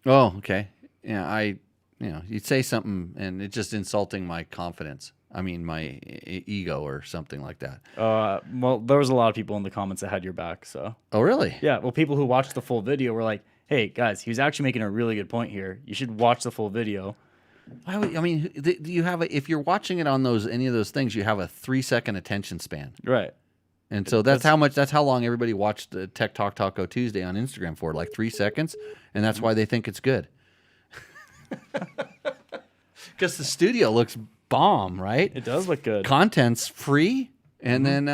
oh, okay. Yeah, you'd say something and it's just insulting my confidence. I mean, my ego or something like that. Well, there was a lot of people in the comments that had your back. So Oh, really? yeah, well, people who watched the full video were like, "Hey guys, he was actually making a really good point here. You should watch the full video." Why would, I mean, you have if you're watching it on any of those things, you have a 3-second attention span. Right. And so that's how long everybody watched the Tech Talk Taco Tuesday on Instagram for, like 3 seconds, and that's why they think it's good. Because the studio looks bomb, right? It does look good. Content's free, and then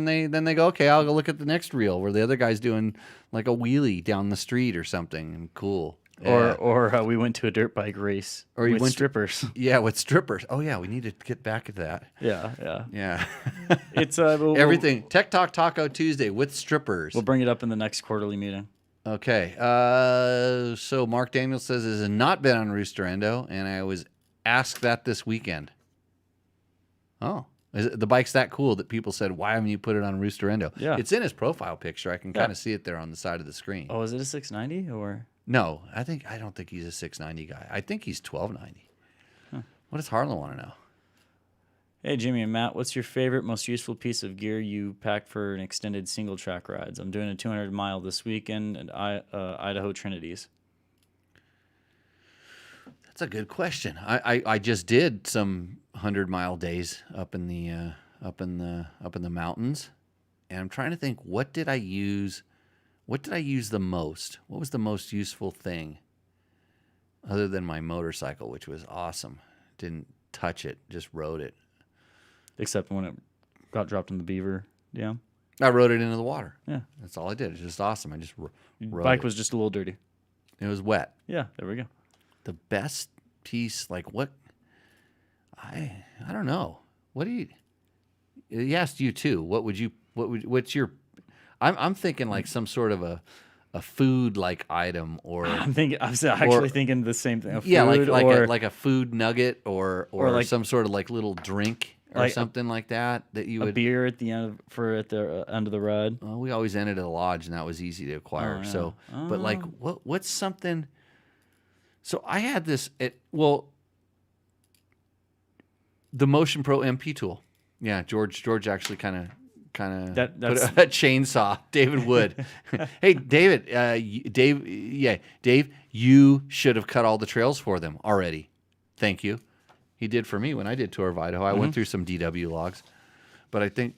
they go, okay, I'll go look at the next reel where the other guy's doing like a wheelie down the street or something, and cool. Yeah. Or we went to a dirt bike race Or you with went to- strippers. Yeah, with strippers. Oh yeah, we need to get back at that. Yeah. Yeah. It's Everything. Tech Talk Taco Tuesday with strippers. We'll bring it up in the next quarterly meeting. Okay. So Mark Daniels says has not been on Rooster Endo, and I was asked that this weekend. Oh. The bike's that cool that people said, why haven't you put it on Rooster Endo? Yeah. It's in his profile picture. I can kind of see it there on the side of the screen. Oh, is it a 690 or? No, I don't think he's a 690 guy. I think he's 1290. What does Harlan want to know? Hey, Jimmy and Matt, what's your favorite, most useful piece of gear you pack for an extended single track rides? I'm doing a 200-mile this weekend at Idaho Trinities. That's a good question. I just did some 100-mile days up in the mountains, and I'm trying to think, what did I use the most? What was the most useful thing other than my motorcycle, which was awesome? Didn't touch it, just rode it. Except when it got dropped in the beaver. Yeah. I rode it into the water. Yeah. That's all I did. It was just awesome. I just rode Bike it. was just a little dirty. It was wet. Yeah, there we go. The best piece, like what? I don't know. What do you? He asked you too. What's your? I'm thinking like some sort of a food like item or I'm actually thinking the same thing. yeah, Food like a food nugget or like some sort of like little drink or like something like that you a would. beer at the end at the end of the ride. Well, we always ended at a lodge, and that was easy to acquire. Oh, yeah. So, but like, what's something? So I had this the Motion Pro MP tool. Yeah, George actually kind of put that's a chainsaw. David Wood. Hey, David, Dave, you should have cut all the trails for them already. Thank you. He did for me when I did Tour of Idaho. I went through some DW logs, but I think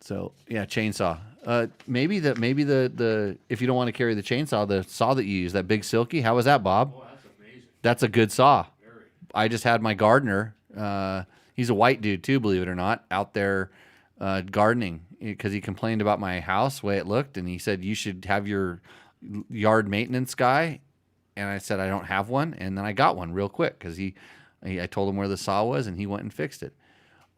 So yeah, chainsaw. Maybe the if you don't want to carry the chainsaw, the saw that you use, that big Silky. How was that, Bob? Oh, that's amazing. That's a good saw. Very. I just had my gardener. He's a white dude too, believe it or not, out there gardening because he complained about my house, the way it looked, and he said you should have your yard maintenance guy. And I said I don't have one, and then I got one real quick because I told him where the saw was, and he went and fixed it.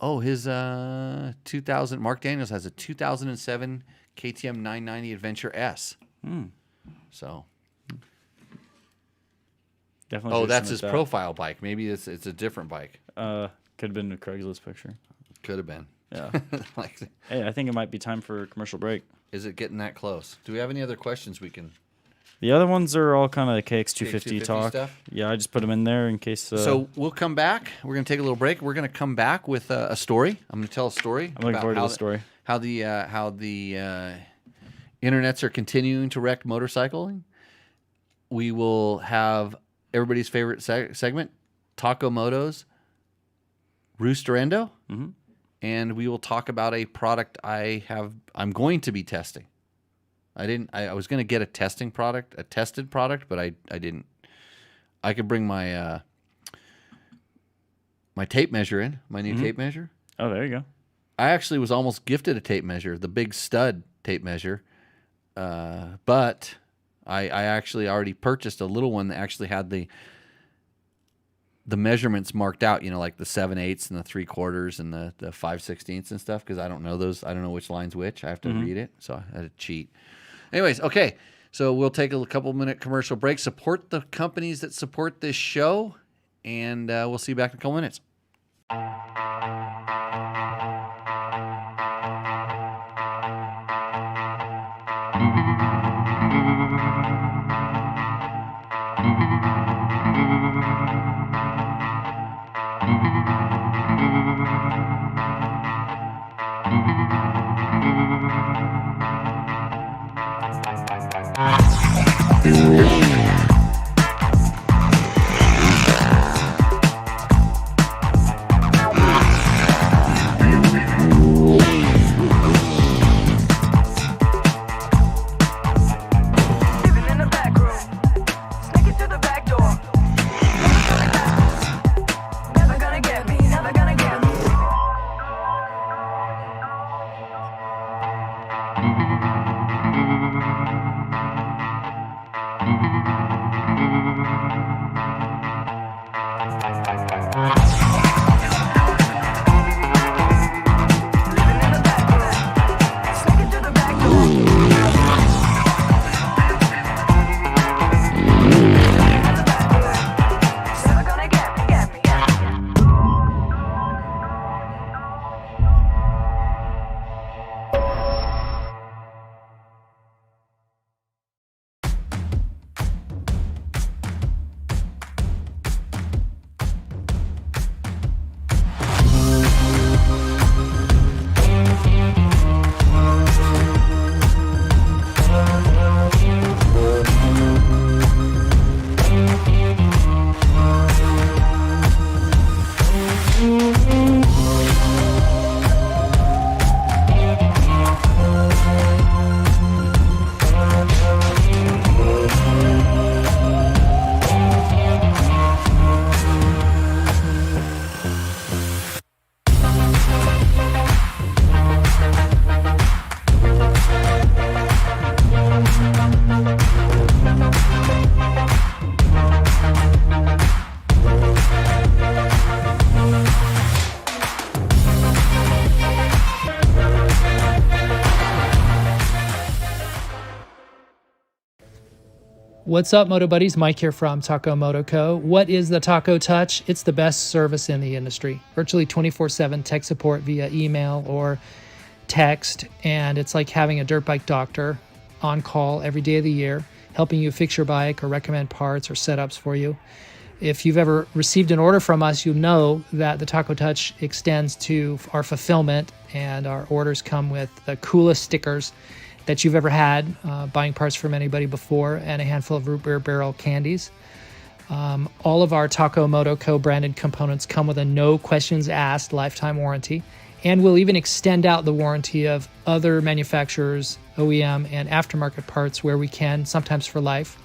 Oh, his 2000 Mark Daniels has a 2007 KTM 990 Adventure S. So. Definitely. Oh, that's his profile bike. Maybe it's a different bike. Could have been a Craigslist picture. Could have been. Yeah. Like, Hey, I think it might be time for a commercial break. is it getting that close? Do we have any other questions we can? The other ones are all kind of KX250 KX250 talk. stuff? Yeah, I just put them in there in case. So we'll come back. We're going to take a little break. We're going to come back with a story. I'm going to tell a story. I'm looking about forward to how the story. How the internets are continuing to wreck motorcycling. We will have everybody's favorite segment, Taco Moto's Rooster Endo, and we will talk about a product I'm going to be testing. I was going to get a tested product, but I didn't. I could bring my my tape measure in, my new tape measure. Oh, there you go. I actually was almost gifted a tape measure, the big stud tape measure, but I actually already purchased a little one that actually had the the measurements marked out, like the 7/8 and the 3/4 and the 5/16 and stuff, because I don't know those. I don't know which line's which. I have to read it, so I had to cheat. Anyways, okay, so we'll take a couple minute commercial break. Support the companies that support this show, and we'll see you back in a couple minutes. What's up, Moto Buddies? Mike here from Taco Moto Co. What is the Taco Touch? It's the best service in the industry. Virtually 24/7 tech support via email or text, and it's like having a dirt bike doctor on call every day of the year, helping you fix your bike or recommend parts or setups for you. If you've ever received an order from us, you know that the Taco Touch extends to our fulfillment, and our orders come with the coolest stickers that you've ever had, buying parts from anybody before, and a handful of root beer barrel candies. All of our Taco Moto Co. branded components come with a no questions asked lifetime warranty, and we'll even extend out the warranty of other manufacturers, OEM, and aftermarket parts where we can, sometimes for life.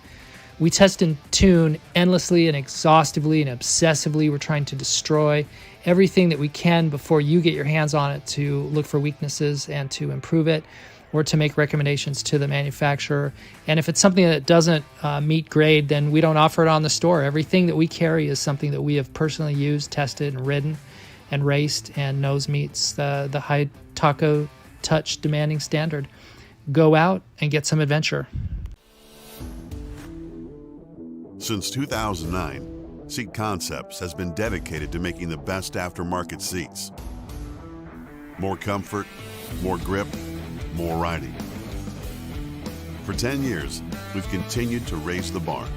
We test and tune endlessly and exhaustively and obsessively. We're trying to destroy everything that we can before you get your hands on it, to look for weaknesses and to improve it, or to make recommendations to the manufacturer. And if it's something that doesn't meet grade, then we don't offer it on the store. Everything that we carry is something that we have personally used, tested, and ridden, and raced, and knows meets the high Taco Touch demanding standard. Go out and get some adventure. Since 2009, Seat Concepts has been dedicated to making the best aftermarket seats. More comfort, more grip, more riding. For 10 years, we've continued to raise the bar.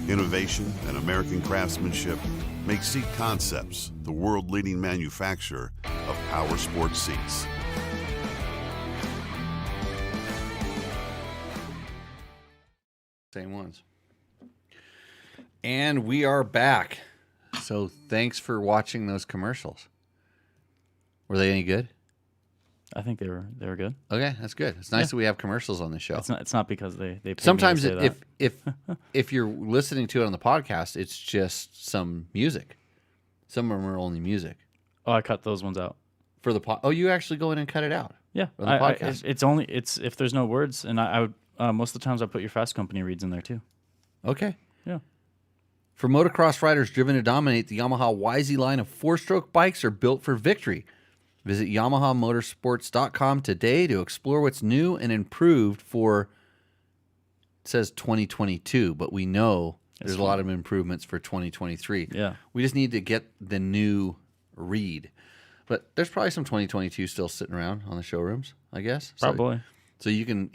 Innovation and American craftsmanship make Seat Concepts the world-leading manufacturer of power sports seats. Same ones. And we are back. So thanks for watching those commercials. Were they any good? I think they were good. Okay, that's good. It's nice that we have commercials on the show. It's not because they pay Sometimes me to say if if you're listening to it on the podcast, it's just some music. Some of them are only music. Oh, I cut those ones out. For the Oh, you actually go in and cut it out? Yeah. For the podcast? It's if there's no words, and I would most of the times I put your Fasst Company reads in there too. Okay. Yeah. For motocross riders driven to dominate, the Yamaha YZ line of 4-stroke bikes are built for victory. Visit YamahaMotorsports.com today to explore what's new and improved for, it says 2022, but we know there's a lot of improvements for 2023. Yeah. We just need to get the new read. But there's probably some 2022 still sitting around on the showrooms, I guess. Probably. So you can,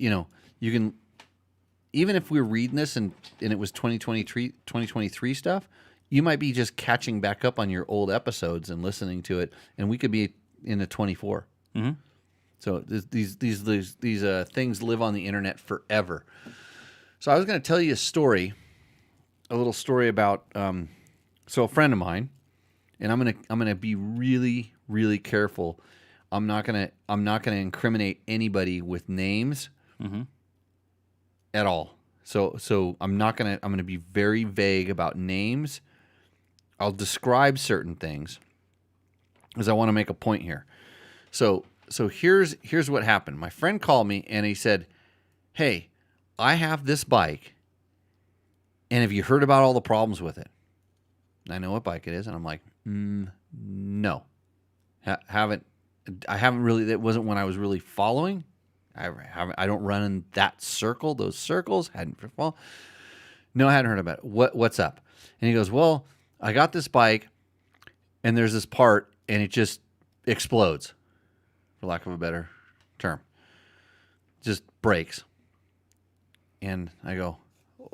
even if we're reading this and it was 2023 stuff, you might be just catching back up on your old episodes and listening to it, and we could be in a 24. Mm-hmm. So these things live on the internet forever. So I was going to tell you a little story about so a friend of mine, and I'm gonna be really, really careful. I'm not gonna incriminate anybody with names at all. So I'm gonna be very vague about names. I'll describe certain things because I want to make a point here. So here's what happened. My friend called me and he said, "Hey, I have this bike, and have you heard about all the problems with it?" And I know what bike it is, and I'm like, no, I haven't really. That wasn't when I was really following. I don't run in that circle. Those circles no, I hadn't heard about it. What's up? And he goes, "Well, I got this bike, and there's this part, and it just explodes, for lack of a better term, just breaks." And I go,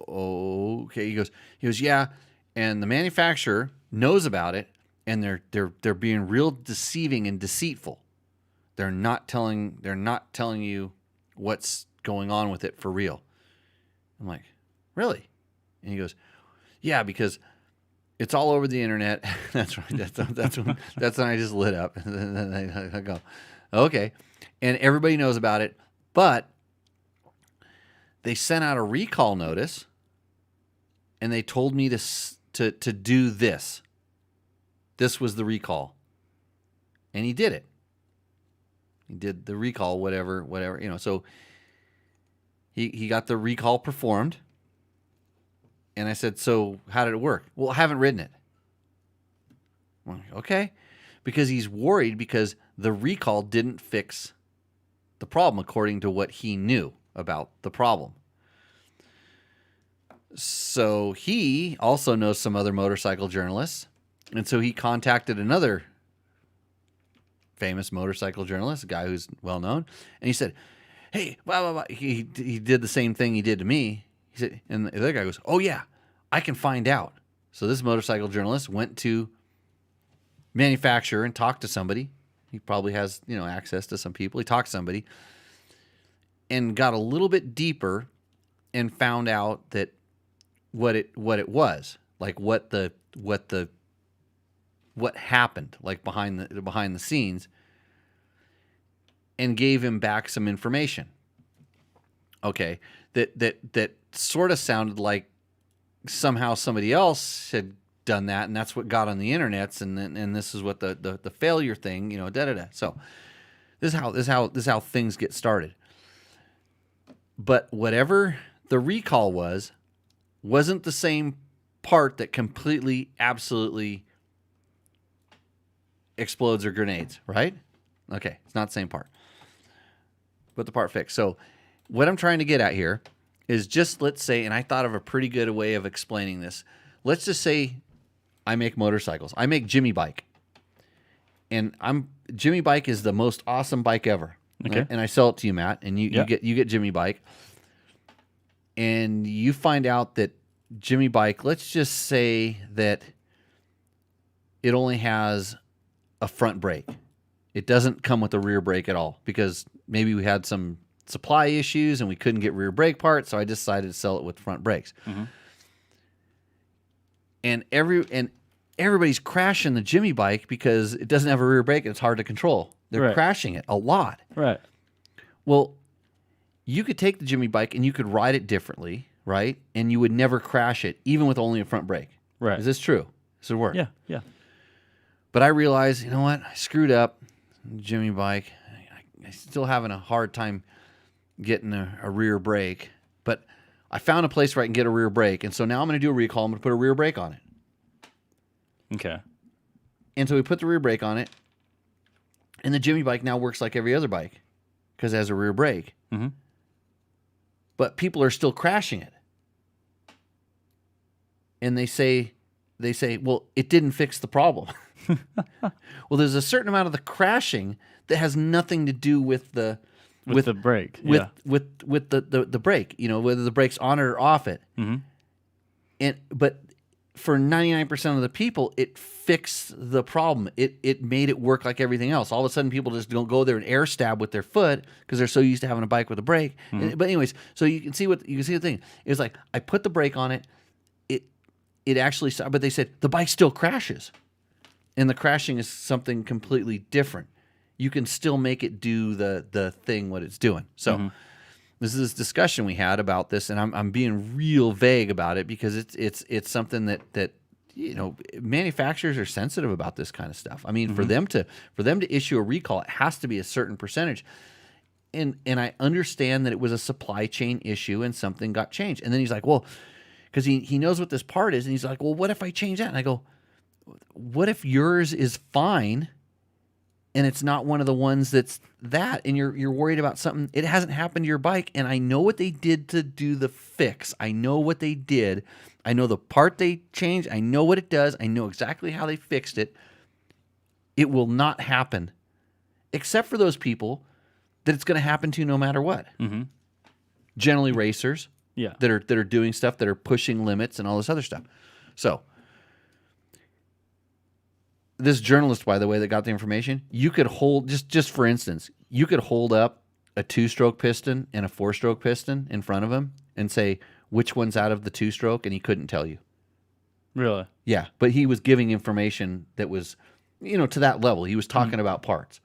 "Okay." He goes, "Yeah." And the manufacturer knows about it, and they're being real deceiving and deceitful. They're not telling you what's going on with it for real. I'm like, "Really?" And he goes, "Yeah, because it's all over the internet." That's right. That's when I just lit up. And then I go, "Okay." And everybody knows about it, but they sent out a recall notice, and they told me to do this. This was the recall, and he did it. He did the recall, whatever. So he got the recall performed, and I said, "So how did it work?" "Well, I haven't ridden it." I'm like, "Okay," because he's worried because the recall didn't fix the problem according to what he knew about the problem. So he also knows some other motorcycle journalists, and so he contacted another famous motorcycle journalist, a guy who's well known, and he said, "Hey, blah, blah, blah." He did the same thing he did to me. He said, and the other guy goes, "Oh yeah, I can find out." So this motorcycle journalist went to manufacturer and talked to somebody. He probably has, access to some people. He talked to somebody and got a little bit deeper and found out that what it was, like what happened, like behind the scenes, and gave him back some information. Okay, that sort of sounded like somehow somebody else had done that, and that's what got on the internets, and this is what the failure thing, So this is how things get started. But whatever the recall wasn't the same part that completely, absolutely explodes or grenades, right? Okay, it's not the same part, but the part fixed. So what I'm trying to get at here is just, let's say, and I thought of a pretty good way of explaining this. Let's just say I make motorcycles. I make Jimmy Bike, and Jimmy Bike is the most awesome bike ever. Okay. Right? And I sell it to you, Matt, and you get Jimmy Bike, and you find out that Jimmy Bike, let's just say that it only has a front brake. It doesn't come with a rear brake at all, because maybe we had some supply issues and we couldn't get rear brake parts, so I decided to sell it with front brakes. Mm-hmm. And everybody's crashing the Jimmy Bike because it doesn't have a rear brake and it's hard to control. They're crashing it a lot. Right. Well, you could take the Jimmy Bike and you could ride it differently, right? And you would never crash it, even with only a front brake. Right. Is this true? Does it work? Yeah. Yeah. But I realized, you know what? I screwed up. Jimmy Bike. I'm still having a hard time getting a rear brake. But I found a place where I can get a rear brake, and so now I'm going to do a recall. I'm going to put a rear brake on it. Okay. And so we put the rear brake on it, and the Jimmy bike now works like every other bike because it has a rear brake. Mm-hmm. But people are still crashing it. And they say, well, it didn't fix the problem. Well, there's a certain amount of the crashing that has nothing to do with the brake. With the brake, you know, whether the brake's on it or off it. Mm-hmm. But for 99% of the people, it fixed the problem. It made it work like everything else. All of a sudden, people just don't go there and air stab with their foot because they're so used to having a bike with a brake. Mm-hmm. But anyways, so you can see the thing. It was like I put the brake on it. It actually, but they said the bike still crashes, and the crashing is something completely different. You can still make it do the thing what it's doing. So this is this discussion we had about this, and I'm being real vague about it because it's something that you know, manufacturers are sensitive about this kind of stuff. I mean, for them to issue a recall, it has to be a certain percentage. And I understand that it was a supply chain issue and something got changed. And then he's like, well, because he knows what this part is, and he's like, well, what if I change that? And I go, what if yours is fine and it's not one of the ones that's that, and you're worried about something? It hasn't happened to your bike, and I know what they did to do the fix. I know what they did. I know the part they changed. I know what it does. I know exactly how they fixed it. It will not happen, except for those people that it's going to happen to no matter what. Mm-hmm. Generally racers. Yeah. That are doing stuff, that are pushing limits and all this other stuff. So this journalist, by the way, that got the information, you could hold, just for instance, you could hold up a 2-stroke piston and a 4-stroke piston in front of him and say which one's out of the 2-stroke, and he couldn't tell you. Really? Yeah, but he was giving information that was, you know, to that level. He was talking about parts.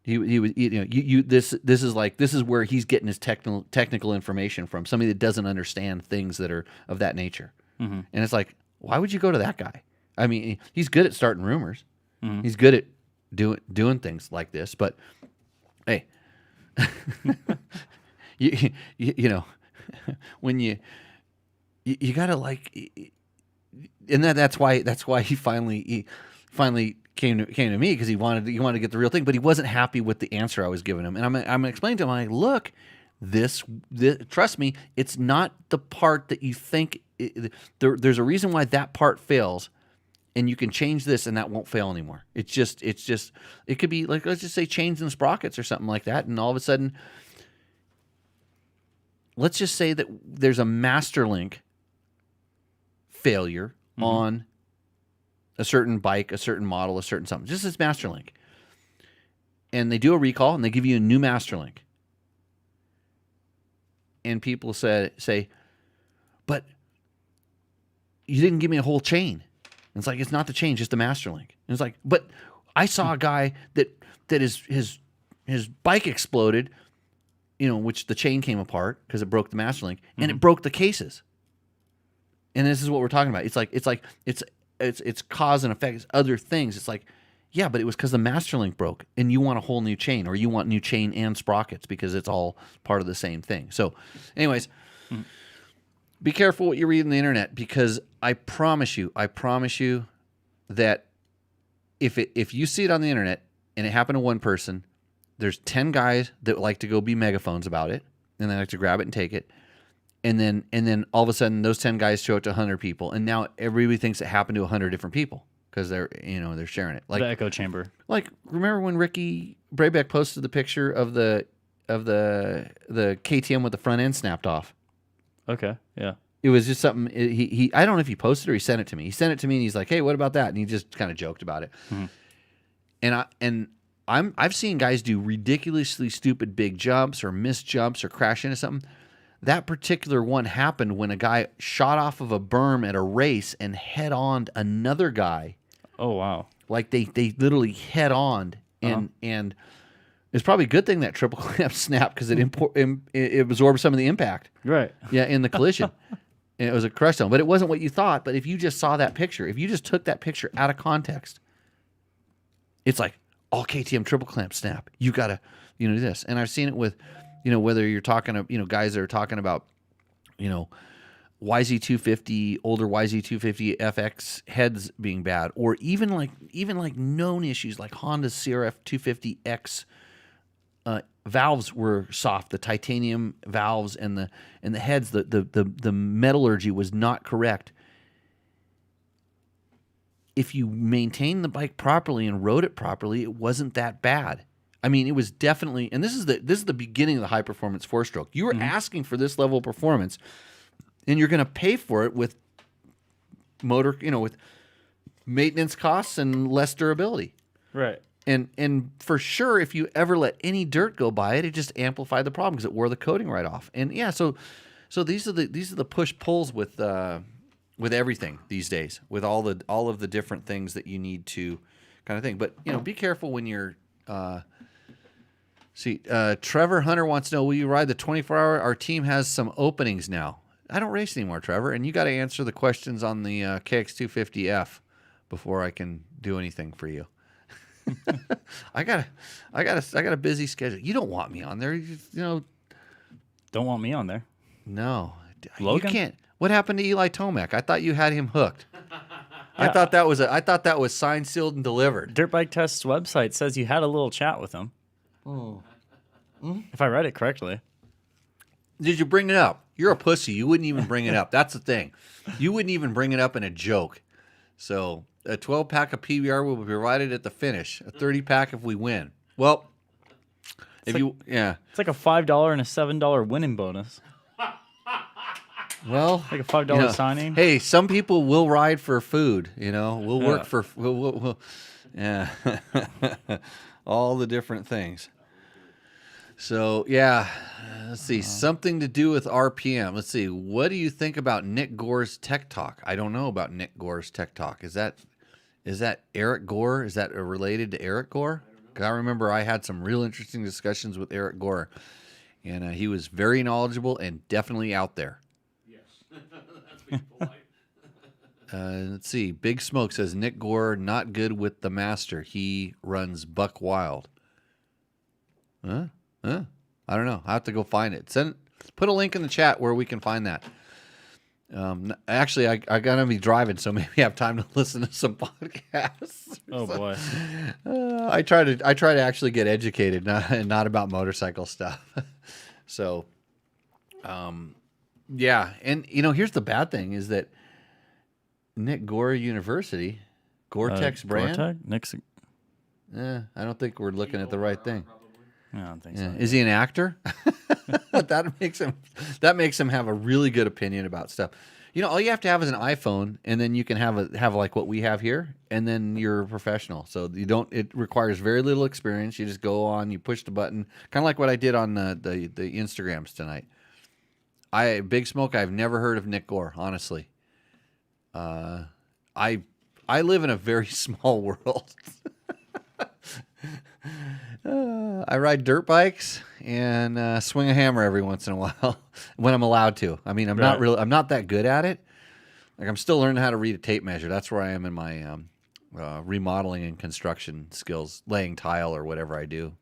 He was, you know, this is where he's getting his technical information from, somebody that doesn't understand things that are of that nature. Mm-hmm. And it's like, why would you go to that guy? I mean, he's good at starting rumors. Mm-hmm. He's good at doing things like this. But hey, you know, when you gotta like, and that's why he finally came to me, because he wanted to get the real thing, but he wasn't happy with the answer I was giving him. And I'm explaining to him, I'm like, look, this trust me, it's not the part that you think. There's a reason why that part fails, and you can change this and that won't fail anymore. It's just it could be like, let's just say changing sprockets or something like that, and all of a sudden, let's just say that there's a master link failure on a certain bike, a certain model, a certain something, just as master link. And they do a recall and they give you a new master link. And people say, but you didn't give me a whole chain. And it's like, it's not the chain, just the master link. And it's like, but I saw a guy that his bike exploded, you know, which the chain came apart because it broke the master link, and it broke the cases. And this is what we're talking about. It's cause and effect. It's other things. It's like, yeah, but it was because the master link broke, and you want a whole new chain, or you want new chain and sprockets because it's all part of the same thing. So, anyways, be careful what you read on the internet, because I promise you that if you see it on the internet and it happened to one person, there's 10 guys that like to go be megaphones about it, and they like to grab it and take it. And then all of a sudden, those 10 guys show it to 100 people, and now everybody thinks it happened to 100 different people because they're sharing it. Like the echo chamber. Like, remember when Ricky Brabeck posted the picture of the KTM with the front end snapped off? Okay, yeah. It was just something he I don't know if he posted or he sent it to me. He sent it to me and he's like, "Hey, what about that?" And he just kind of joked about it. And I've seen guys do ridiculously stupid big jumps or missed jumps or crash into something. That particular one happened when a guy shot off of a berm at a race and head-oned another guy. Oh, wow. Like they literally head-oned, and it's probably a good thing that triple clamp snapped, because it absorbed some of the impact. Right. Yeah, in the collision. And it was a crush zone. But it wasn't what you thought. But if you just saw that picture, if you just took that picture out of context, it's like, all KTM triple clamp snap. You got to do this. And I've seen it with whether you're talking, guys that are talking about, YZ250, older YZ250 FX heads being bad, or even like known issues like Honda's CRF 250X valves were soft. The titanium valves and the heads, the metallurgy was not correct. If you maintained the bike properly and rode it properly, it wasn't that bad. I mean, it was definitely, and this is the beginning of the high performance 4-stroke. You were asking for this level of performance, and you're going to pay for it with motor, with maintenance costs and less durability. Right. And for sure, if you ever let any dirt go by it, it just amplified the problem because it wore the coating right off. And yeah, so these are the push pulls with everything these days, with all of the different things that you need to kind of thing. But be careful when you're. Trevor Hunter wants to know, will you ride the 24-hour? Our team has some openings now. I don't race anymore, Trevor, and you got to answer the questions on the KX250F before I can do anything for you. I got a busy schedule. You don't want me on there, Don't want me on there. No, Logan? you can't. What happened to Eli Tomac? I thought you had him hooked. I thought that was signed, sealed, and delivered. Dirt Bike Test's website says you had a little chat with him. Oh. If I read it correctly. Did you bring it up? You're a pussy. You wouldn't even bring it up. That's the thing. You wouldn't even bring it up in a joke. So a 12-pack of PBR will be provided at the finish. A 30-pack if we win. Well, It's like a $5 and a $7 winning bonus. Well, Like a $5 signing. Hey, some people will ride for food. We'll work for. We'll yeah, all the different things. So yeah, let's see. Something to do with RPM. Let's see. What do you think about Nick Gore's Tech Talk? I don't know about Nick Gore's Tech Talk. Is that Eric Gore? Is that related to Eric Gore? 'Cause I remember I had some real interesting discussions with Eric Gore, and he was very knowledgeable and definitely out there. That's being polite. Let's see. Big Smoke says Nick Gore not good with the master. He runs buck wild. Huh? I don't know. I have to go find it. Put a link in the chat where we can find that. Actually, I gotta be driving, so maybe I have time to listen to some podcasts. Oh boy. I try to actually get educated, not about motorcycle stuff. So, yeah, and here's the bad thing is that Nick Gore University, Gore-Tex brand. Gore-Tex? Nick's. I don't think we're looking at the right thing. I don't think Yeah. so. Is he an actor? That makes him have a really good opinion about stuff. All you have to have is an iPhone, and then you can have like what we have here, and then you're a professional. So it requires very little experience. You just go on, you push the button, kind of like what I did on the Instagrams tonight. Big Smoke, I've never heard of Nick Gore, honestly. I live in a very small world. I ride dirt bikes and swing a hammer every once in a while when I'm allowed to. I mean, I'm not that good at it. Like, I'm still learning how to read a tape measure. That's where I am in my remodeling and construction skills, laying tile or whatever I do.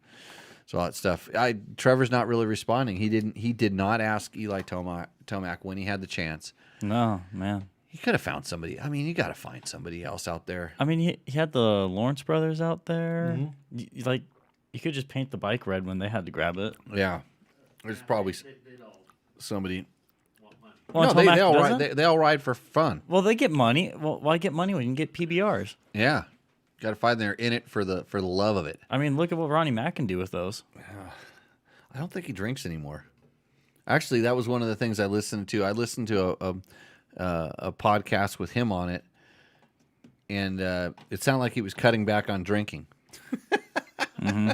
So all that stuff. Trevor's not really responding. He did not ask Eli Tomac when he had the chance. No, man. He could have found somebody. I mean, you got to find somebody else out there. I mean, he had the Lawrence brothers out there. Mm-hmm. You could just paint the bike red when they had to grab it. Yeah, there's probably They don't somebody. want money. Well, No, Tomac they all doesn't? ride. They all ride for fun. Well, they get money. Well, why get money when you can get PBRs? Yeah, got to find they're in it for the love of it. I mean, look at what Ronnie Mack can do with those. I don't think he drinks anymore. Actually, that was one of the things I listened to. I listened to a podcast with him on it, and it sounded like he was cutting back on drinking. Mm-hmm.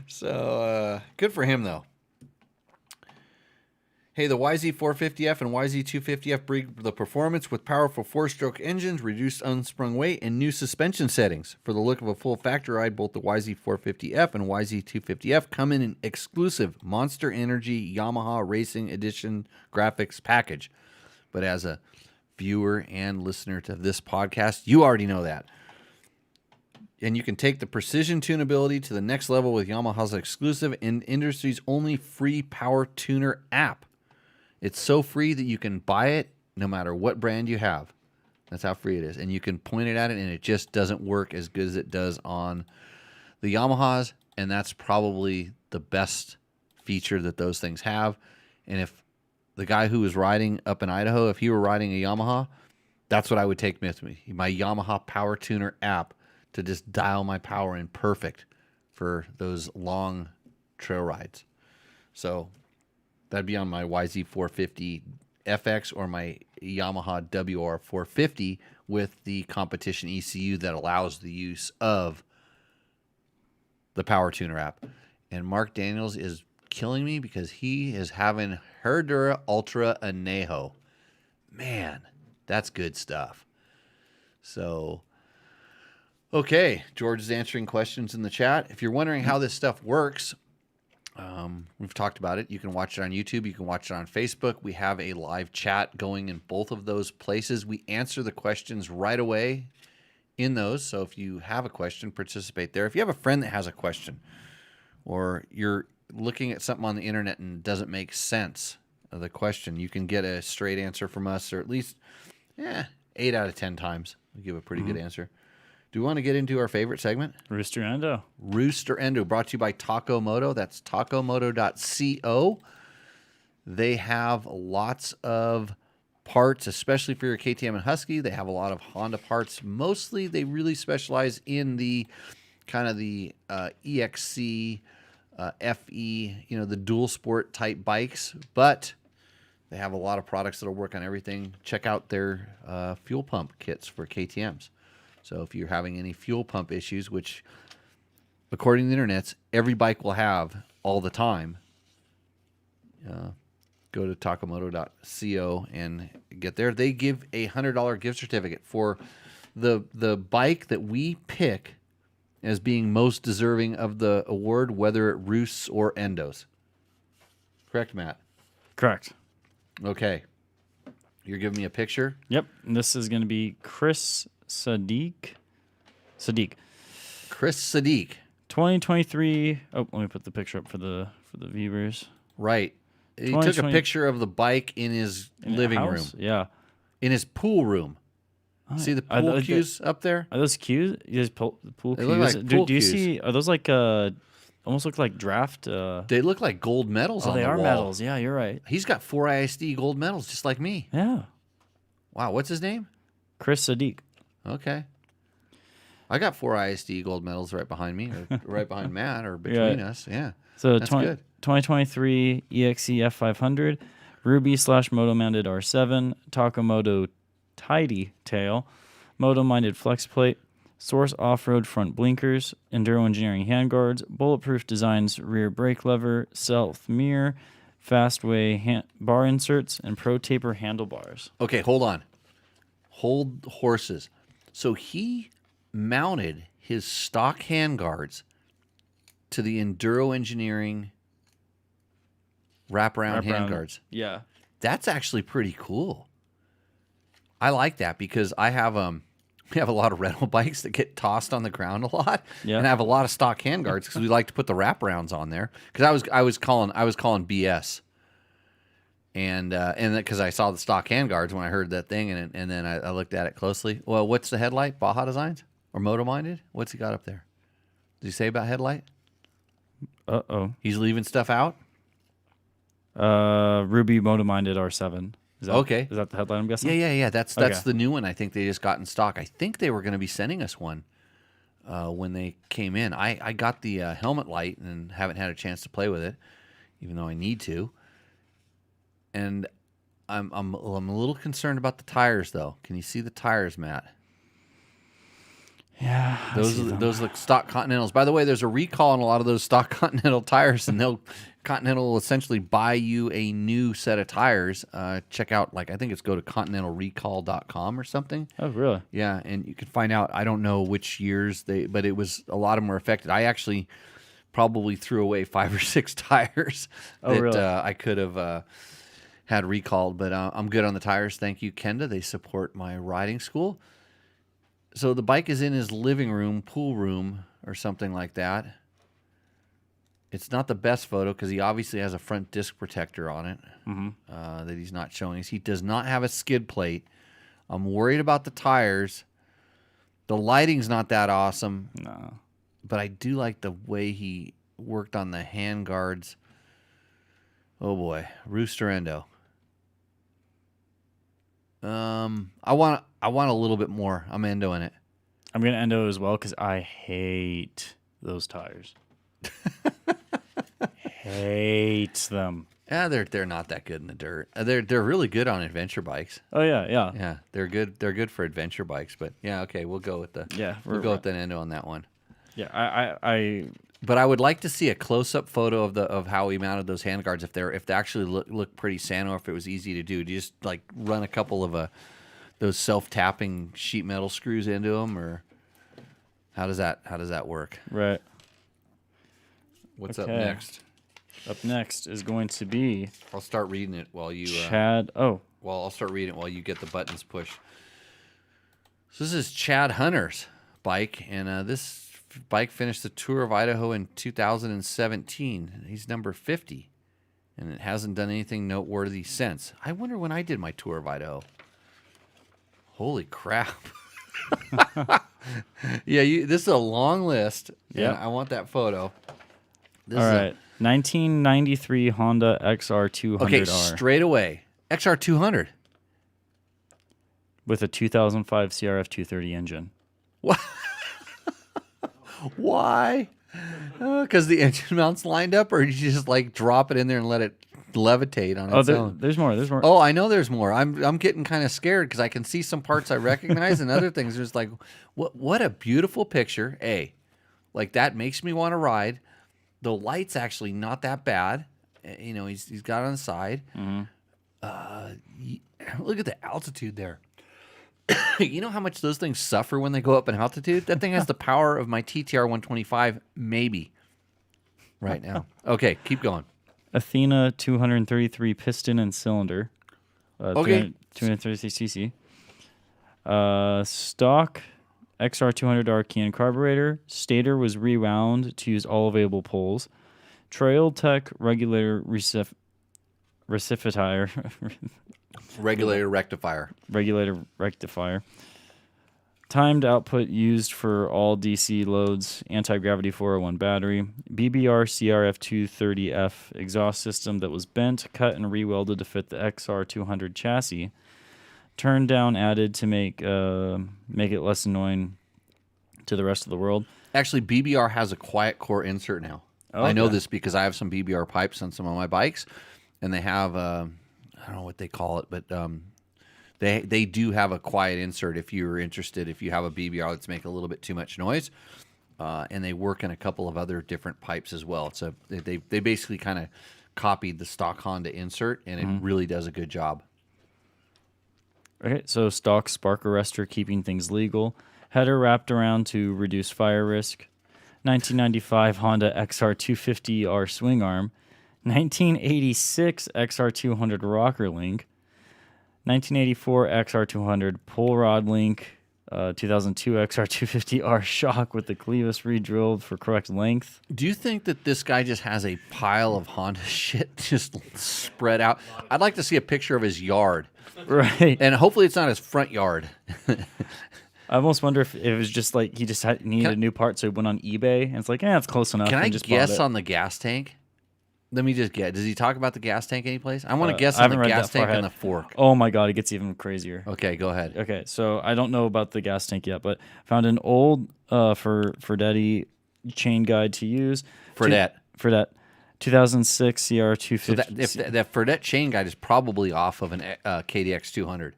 So good for him, though. Hey, the YZ450F and YZ250F bring the performance with powerful 4-stroke engines, reduced unsprung weight, and new suspension settings. For the look of a full factory ride, both the YZ450F and YZ250F come in an exclusive Monster Energy Yamaha Racing Edition graphics package. But as a viewer and listener to this podcast, you already know that. And you can take the precision tunability to the next level with Yamaha's exclusive and industry's only free power tuner app. It's so free that you can buy it no matter what brand you have. That's how free it is. And you can point it at it, and it just doesn't work as good as it does on the Yamahas. And that's probably the best feature that those things have. And if the guy who was riding up in Idaho, if he were riding a Yamaha, that's what I would take with me. My Yamaha Power Tuner app to just dial my power in perfect for those long trail rides. So that'd be on my YZ450 FX or my Yamaha WR450 with the competition ECU that allows the use of the Power Tuner app. And Mark Daniels is killing me because he is having Herradura Ultra Anejo. Man, that's good stuff. So, okay, George is answering questions in the chat. If you're wondering how this stuff works, we've talked about it. You can watch it on YouTube. You can watch it on Facebook. We have a live chat going in both of those places. We answer the questions right away in those. So if you have a question, participate there. If you have a friend that has a question, or you're looking at something on the internet and it doesn't make sense of the question, you can get a straight answer from us, or at least 8 out of 10 times we give a pretty good answer. Do we want to get into our favorite segment? Rooster Endo. Rooster Endo, brought to you by Taco Moto. That's tacomoto.co. They have lots of parts, especially for your KTM and Husky. They have a lot of Honda parts. Mostly, they really specialize in the kind of the EXC, FE, the dual sport type bikes. But they have a lot of products that'll work on everything. Check out their fuel pump kits for KTMs. So if you're having any fuel pump issues, which according to the internet, every bike will have all the time, go to tacomoto.co and get there. They give a $100 gift certificate for the bike that we pick as being most deserving of the award, whether it roosts or endos. Correct, Matt? Correct. Okay. You're giving me a picture? Yep. And this is going to be Chris Sadiq. Chris Sadiq. 2023. Oh, let me put the picture up for the viewers. Right. He took a picture of the bike in his living room. Yeah. In his pool room. See the pool cues up there? Are those cues? Those pool They cues? look like pool Do you cues. see? Are those like almost look like draft? They look like gold medals on the they wall. are medals. Yeah, you're right. He's got 4 ISD gold medals just like me. Yeah. Wow, what's his name? Chris Sadiq. Okay. I got 4 ISD gold medals right behind me, or right behind Matt, or between us. Yeah. So That's good. 2023 EXE F500, Ruby / Moto mounted R7, Taco Moto Tidy Tail, Moto minded flex plate, Source off-road front blinkers, Enduro engineering handguards, bulletproof designs rear brake lever, stealth mirror, Fastway bar inserts, and Pro Taper handlebars. Okay, hold on. Hold horses. So he mounted his stock handguards to the Enduro engineering wraparound handguards. Yeah. That's actually pretty cool. I like that because I have we have a lot of rental bikes that get tossed on the ground a lot, Yeah. and I have a lot of stock handguards because we like to put the wraparounds on there. Because I was calling BS, and because I saw the stock handguards when I heard that thing, and then I looked at it closely. Well, what's the headlight? Baja Designs or Moto Minded? What's he got up there? Did he say about headlight? He's leaving stuff out. Ruby Moto minded R7. Is that, Okay. Is that the headline I'm guessing? Yeah. That's Okay. the new one. I think they just got in stock. I think they were going to be sending us one when they came in. I got the helmet light and haven't had a chance to play with it, even though I need to. And I'm a little concerned about the tires, though. Can you see the tires, Matt? Yeah. Those look stock Continentals. By the way, there's a recall on a lot of those stock Continental tires, and Continental will essentially buy you a new set of tires. Check out, I think it's go to continentalrecall.com or something. Oh, really? Yeah, and you can find out. I don't know which years but it was a lot of them were affected. I actually probably threw away 5 or 6 tires that really? I could have had recalled, but I'm good on the tires. Thank you, Kenda. They support my riding school. So the bike is in his living room, pool room, or something like that. It's not the best photo because he obviously has a front disc protector on it that he's not showing us. He does not have a skid plate. I'm worried about the tires. The lighting's not that awesome. No. But I do like the way he worked on the hand guards. Oh boy, Rooster Endo. I want a little bit more. I'm endoing it. I'm gonna endo as well because I hate those tires. Hate them. Yeah, they're not that good in the dirt. They're really good on adventure bikes. Oh yeah. Yeah, they're good. They're good for adventure bikes. But yeah, okay, we'll go with the we'll go with the endo on that one. Yeah, I But I would like to see a close-up photo of how he mounted those handguards. If they actually look pretty sano, or if it was easy to do. Do you just like run a couple of those self-tapping sheet metal screws into them, or how does that work? right. What's up Okay. next? Up next is going to be I'll start reading it while you. Chad. Oh, Well, I'll start reading it while you get the buttons pushed. So this is Chad Hunter's bike, and this bike finished the Tour of Idaho in 2017. He's number 50, and it hasn't done anything noteworthy since. I wonder when I did my Tour of Idaho. Holy crap. Yeah, this is a long list. Yeah. I want that photo. This all is right. 1993 Honda XR200R Okay, straight away. XR200. with a 2005 CRF 230 engine. Why? Because the engine mount's lined up, or you just like drop it in there and let it levitate on its own? There's more. There's more. Oh, I know there's more. I'm getting kind of scared because I can see some parts I recognize and other things. There's like, what a beautiful picture. Like that makes me want to ride. The light's actually not that bad. You know, he's got it on the side. Look at the altitude there. You know how much those things suffer when they go up in altitude? That thing has the power of my TTR 125, maybe, right now. Okay, keep going. Athena 233 piston and cylinder. Okay. 233 cc. Stock XR200R Key and carburetor. Stator was rewound to use all available poles. Trail Tech regulator rectifier. Regulator rectifier. Regulator rectifier. Timed output used for all DC loads. Anti-gravity 401 battery. BBR CRF 230F exhaust system that was bent, cut, and re-welded to fit the XR200 chassis. Turned down added to make it less annoying to the rest of the world. Actually, BBR has a quiet core insert now. I know this because I have some BBR pipes on some of my bikes, and they have I don't know what they call it, but they do have a quiet insert if you're interested. If you have a BBR that's making a little bit too much noise, and they work in a couple of other different pipes as well. So they basically kind of copied the stock Honda insert, and it really does a good job. Okay, so stock spark arrestor keeping things legal. Header wrapped around to reduce fire risk. 1995 Honda XR250R swing arm. 1986 XR200 rocker link. 1984 XR200 pull rod link. 2002 XR250R shock with the clevis re-drilled for correct length. Do you think that this guy just has a pile of Honda shit just spread out? I'd like to see a picture of his yard. Right. And hopefully it's not his front yard. I almost wonder if it was just like he just needed a new part, so he went on eBay, and it's like, it's close enough. Can I just guess on the gas tank? Let me just guess. Does he talk about the gas tank anyplace? I want to guess I on the haven't read gas that far tank and ahead. the fork. Oh my god, it gets even crazier. Okay, go ahead. Okay, so I don't know about the gas tank yet, but found an old Ferdetti chain guide to use. Fredette. 2006 CR250. So that Fredette chain guide is probably off of an KDX 200.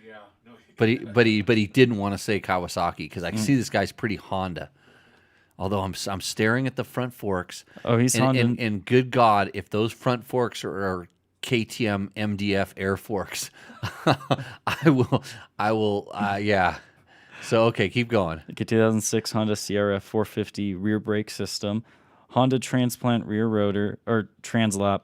Yeah, no, But he didn't want to say Kawasaki because I can see this guy's pretty Honda. Although I'm staring at the front forks. Oh, he's Honda. And good God, if those front forks are KTM MDF air forks, I will. Yeah. So okay, keep going. Okay, 2006 Honda CRF 450 rear brake system. Honda transplant rear rotor or transalp.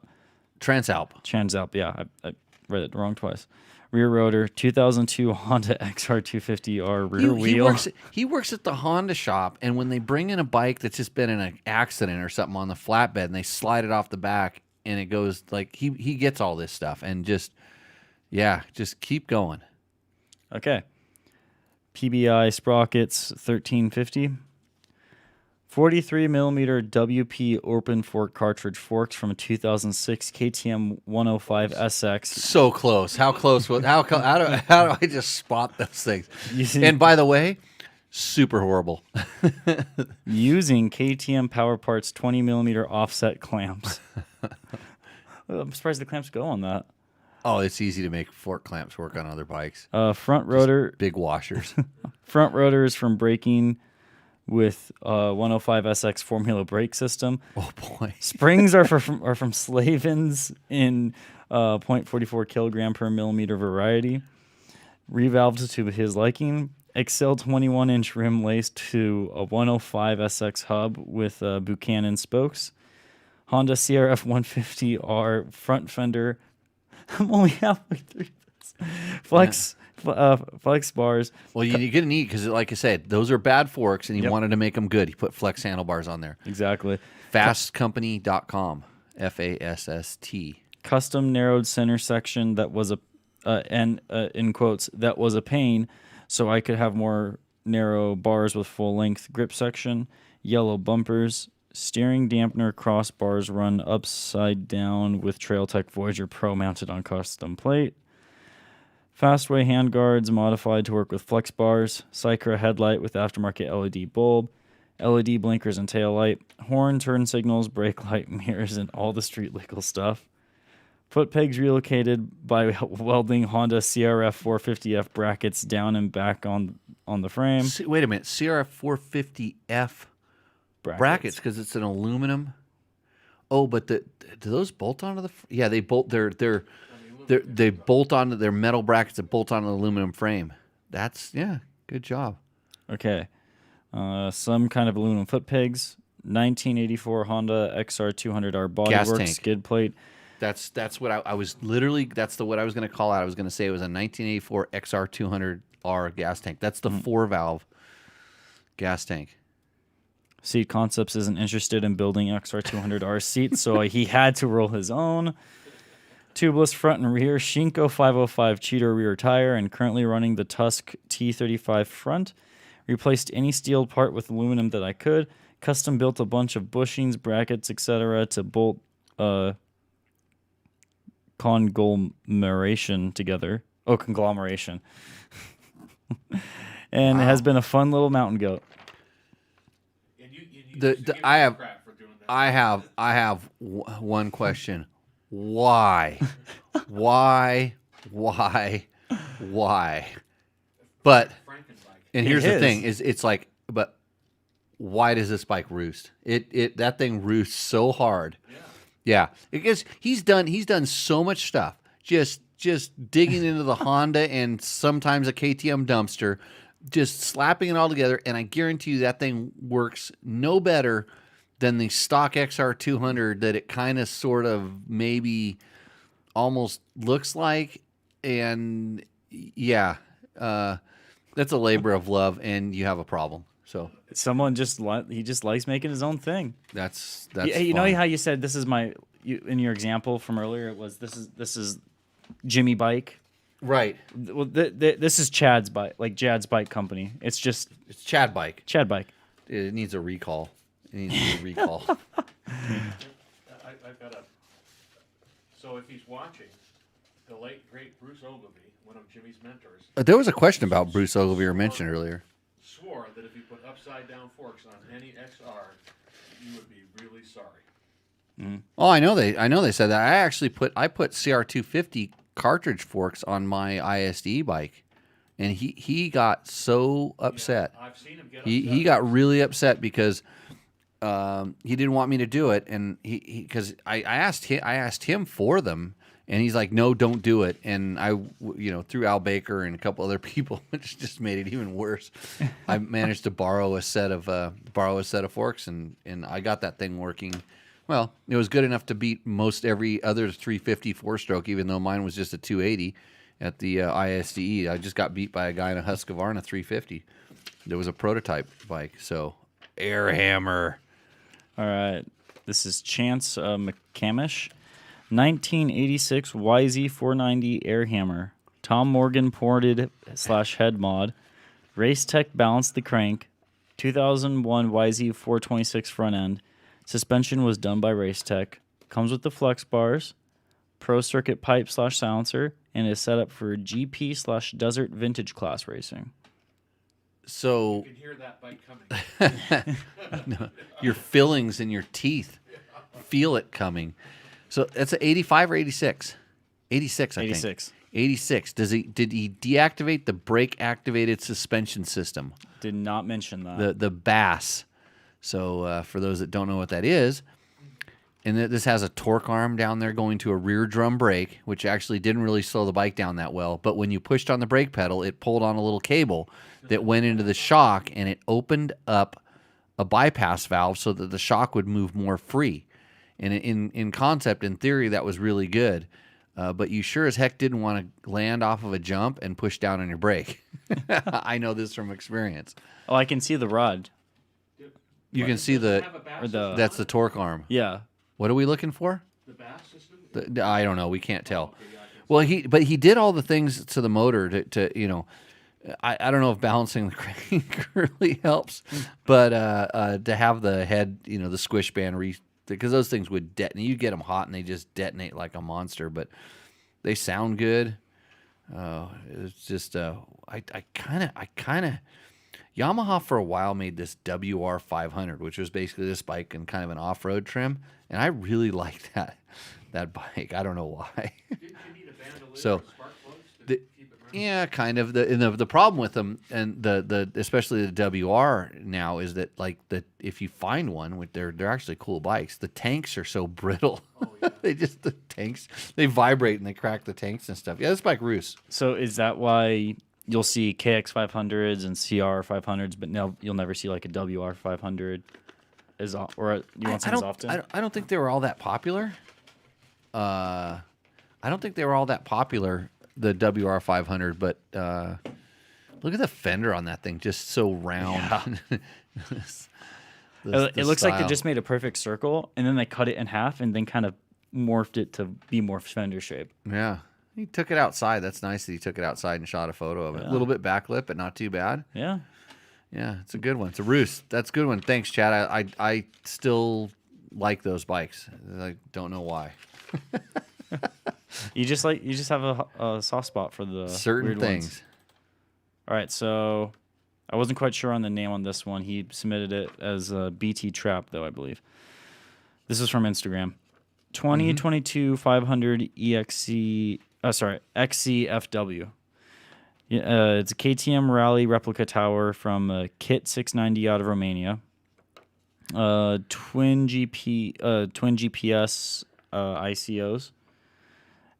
Transalp. Yeah, I read it wrong twice. rear rotor, 2002 Honda XR250R rear wheel. He works at the Honda shop, and when they bring in a bike that's just been in an accident or something on the flatbed, and they slide it off the back, and it goes like he gets all this stuff, and just keep going. Okay. PBI sprockets 1350. 43 millimeter WP open fork cartridge forks from a 2006 KTM 105 SX. So close. How close? How do I just spot those things? And by the way, super horrible. Using KTM Power Parts 20 millimeter offset clamps. I'm surprised the clamps go on that. Oh, it's easy to make fork clamps work on other bikes. Front rotor, just big washers. Front rotor is from braking with 105 SX Formula brake system. Oh boy! Springs are from Slavens in 0.44 kilogram per millimeter variety. Revalved to his liking. Excel 21-inch rim laced to a 105 SX hub with Buchanan spokes. Honda CRF 150R front fender. I'm only halfway through this. Flex bars. Well, you're gonna need, because like I said, those are bad forks, and he Yep. wanted to make them good. He put flex handlebars on there. Exactly. Fastcompany.com. FASST. Custom narrowed center section that was in quotes, that was a pain, so I could have more narrow bars with full length grip section. Yellow bumpers. Steering dampener crossbars run upside down with Trailtech Voyager Pro mounted on custom plate. Fastway handguards modified to work with flex bars. Sycra headlight with aftermarket LED bulb. LED blinkers and tail light. Horn, turn signals, brake light, mirrors, and all the street legal stuff. Foot pegs relocated by welding Honda CRF 450F brackets down and back on the frame. Wait a minute. CRF 450F brackets, because it's an aluminum. Oh, but do those bolt onto the? Yeah, they bolt. They bolt onto their metal brackets that bolt onto the aluminum frame. That's good job. Okay, some kind of aluminum foot pegs. 1984 Honda XR200R bodywork skid plate. That's what I was literally. That's what I was going to call out. I was going to say it was a 1984 XR200R gas tank. That's the 4-valve gas tank. Seat Concepts isn't interested in building XR200R seats, so he had to roll his own. Tubeless front and rear Shinko 505 Cheeto rear tire, and currently running the Tusk T35 front. Replaced any steel part with aluminum that I could. Custom built a bunch of bushings, brackets, etc. to bolt conglomeration together. Oh, conglomeration. And It has been a fun little mountain goat. I have one question. Why? But and here's the thing: it's like, but why does this bike roost? That thing roosts so hard. Yeah, because he's done so much stuff. Just digging into the Honda and sometimes a KTM dumpster. Just slapping it all together, and I guarantee you that thing works no better than the stock XR200 that it kind of sort of maybe almost looks like. And that's a labor of love, and you have a problem. So someone he just likes making his own thing. That's you know how you said this is in your example from earlier, it was this is Jimmy bike. Right. Well, this is Chad's bike, like Chad's bike company. It's Chad bike. Chad bike. It needs a recall. I've got so if he's watching, the late great Bruce Ogilvy, one of Jimmy's mentors. There was a question about Bruce Ogilvy you mentioned earlier. Swore that if you put upside down forks on any XR, you would be really sorry. Mm. Oh, I know they said that. I put CR250 cartridge forks on my ISD bike, and he got so upset. Yeah, I've seen him get upset. He got really upset because he didn't want me to do it, and because I asked him for them, and he's like, no, don't do it. And I through Al Baker and a couple other people, which just made it even worse. I managed to borrow a set of forks, and I got that thing working. Well, it was good enough to beat most every other 350 4-stroke, even though mine was just a 280. at the ISDE. I just got beat by a guy in a Husqvarna 350. There was a prototype bike. So, Air Hammer. All right. This is Chance McCamish. 1986 YZ490 Air Hammer. Tom Morgan ported / head mod. Race Tech balanced the crank. 2001 YZ426 front end. Suspension was done by Race Tech. Comes with the flex bars, pro circuit pipe / silencer, and is set up for GP / desert vintage class racing. So, You can hear that bike coming. no, your fillings in your teeth feel it coming. So that's an 85 or 86? 86, I think. 86. 86. Did he deactivate the brake activated suspension system? Did not mention that. The BASS. So for those that don't know what that is, and this has a torque arm down there going to a rear drum brake, which actually didn't really slow the bike down that well. But when you pushed on the brake pedal, it pulled on a little cable that went into the shock, and it opened up a bypass valve so that the shock would move more free. And in concept, in theory, that was really good. But you sure as heck didn't want to land off of a jump and push down on your brake. I know this from experience. Oh, I can see the rod. You can see that's the torque arm. Yeah. What are we looking for? The bass system? I don't know. We can't tell. Well, he did all the things to the motor to you know. I don't know if balancing the crank really helps, but to have the head, you know, the squish band because those things would detonate. You get them hot and they just detonate like a monster, but they sound good. It's just I kind of Yamaha for a while made this WR 500, which was basically this bike in kind of an off-road trim, and I really liked that bike. I don't know why. Didn't you need a bandolier So, or spark plugs to keep it running? Yeah, kind of. The problem with them, and the especially the WR now, is that if you find one, which they're actually cool bikes, the tanks are so brittle. Oh, yeah. the tanks they vibrate and they crack the tanks and stuff. Yeah, this bike roosts. So is that why you'll see KX 500s and CR 500s, but no, you'll never see like a WR 500 or you want some as often? I don't think they were all that popular. I don't think they were all that popular, the WR 500, but look at the fender on that thing, just so round. It looks like they just made a perfect circle, and then they cut it in half, and then kind of morphed it to be more fender shape. Yeah. He took it outside. That's nice that he took it outside and shot a photo of it. A little bit backlit, but not too bad. Yeah. Yeah, it's a good one. It's a Roost. That's a good one. Thanks, Chad. I still like those bikes. I don't know why. You just have a soft spot for the Certain weird things. ones. All right, so I wasn't quite sure on the name on this one. He submitted it as BT Trap, though, I believe. This is from Instagram. 2022 500 XCFW. It's a KTM Rally replica tower from Kit 690 out of Romania. Twin GPS ICOs.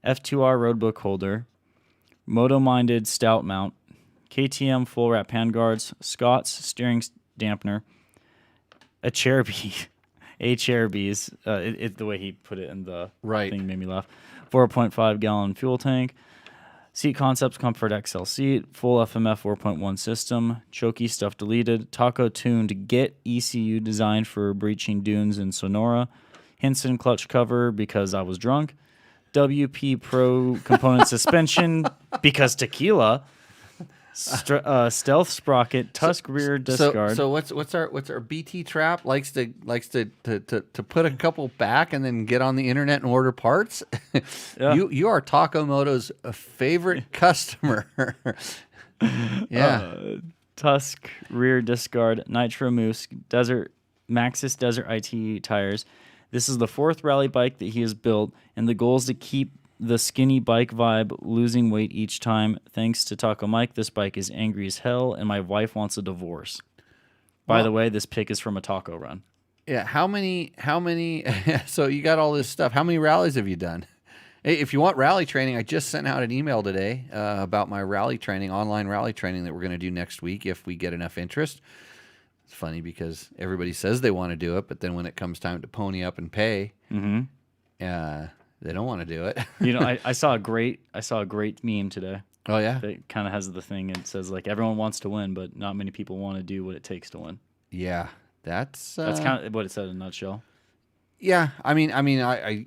F2R roadbook holder. Moto-minded stout mount. KTM full wrap handguards. Scott's steering dampener. A Cherubi. The way he put it in the thing made me laugh. 4.5 gallon fuel tank. Seat Concepts Comfort XL seat. Full FMF 4.1 system. Chokey stuff deleted. Taco tuned Git ECU designed for breaching dunes in Sonora. Hinson clutch cover because I was drunk. WP Pro component suspension because tequila. Stealth sprocket, tusk rear discard. So what's our BT Trap likes to put a couple back and then get on the internet and order parts. Yeah. You are Taco Moto's favorite customer. Yeah. Tusk rear discard, Nitro Moose, Maxxis Desert IT tires. This is the fourth rally bike that he has built, and the goal is to keep the skinny bike vibe, losing weight each time. Thanks to Taco Mike, this bike is angry as hell, and my wife wants a divorce. By the way, this pic is from a taco run. Yeah, how many? So you got all this stuff. How many rallies have you done? Hey, if you want rally training, I just sent out an email today about my rally training, online rally training that we're going to do next week if we get enough interest. It's funny because everybody says they want to do it, but then when it comes time to pony up and pay, They don't want to do it. You know, I saw a great meme today. Oh yeah, That kind of has the thing. It says like everyone wants to win, but not many people want to do what it takes to win. yeah. That's That's kind of what it said in a nutshell. yeah. I mean,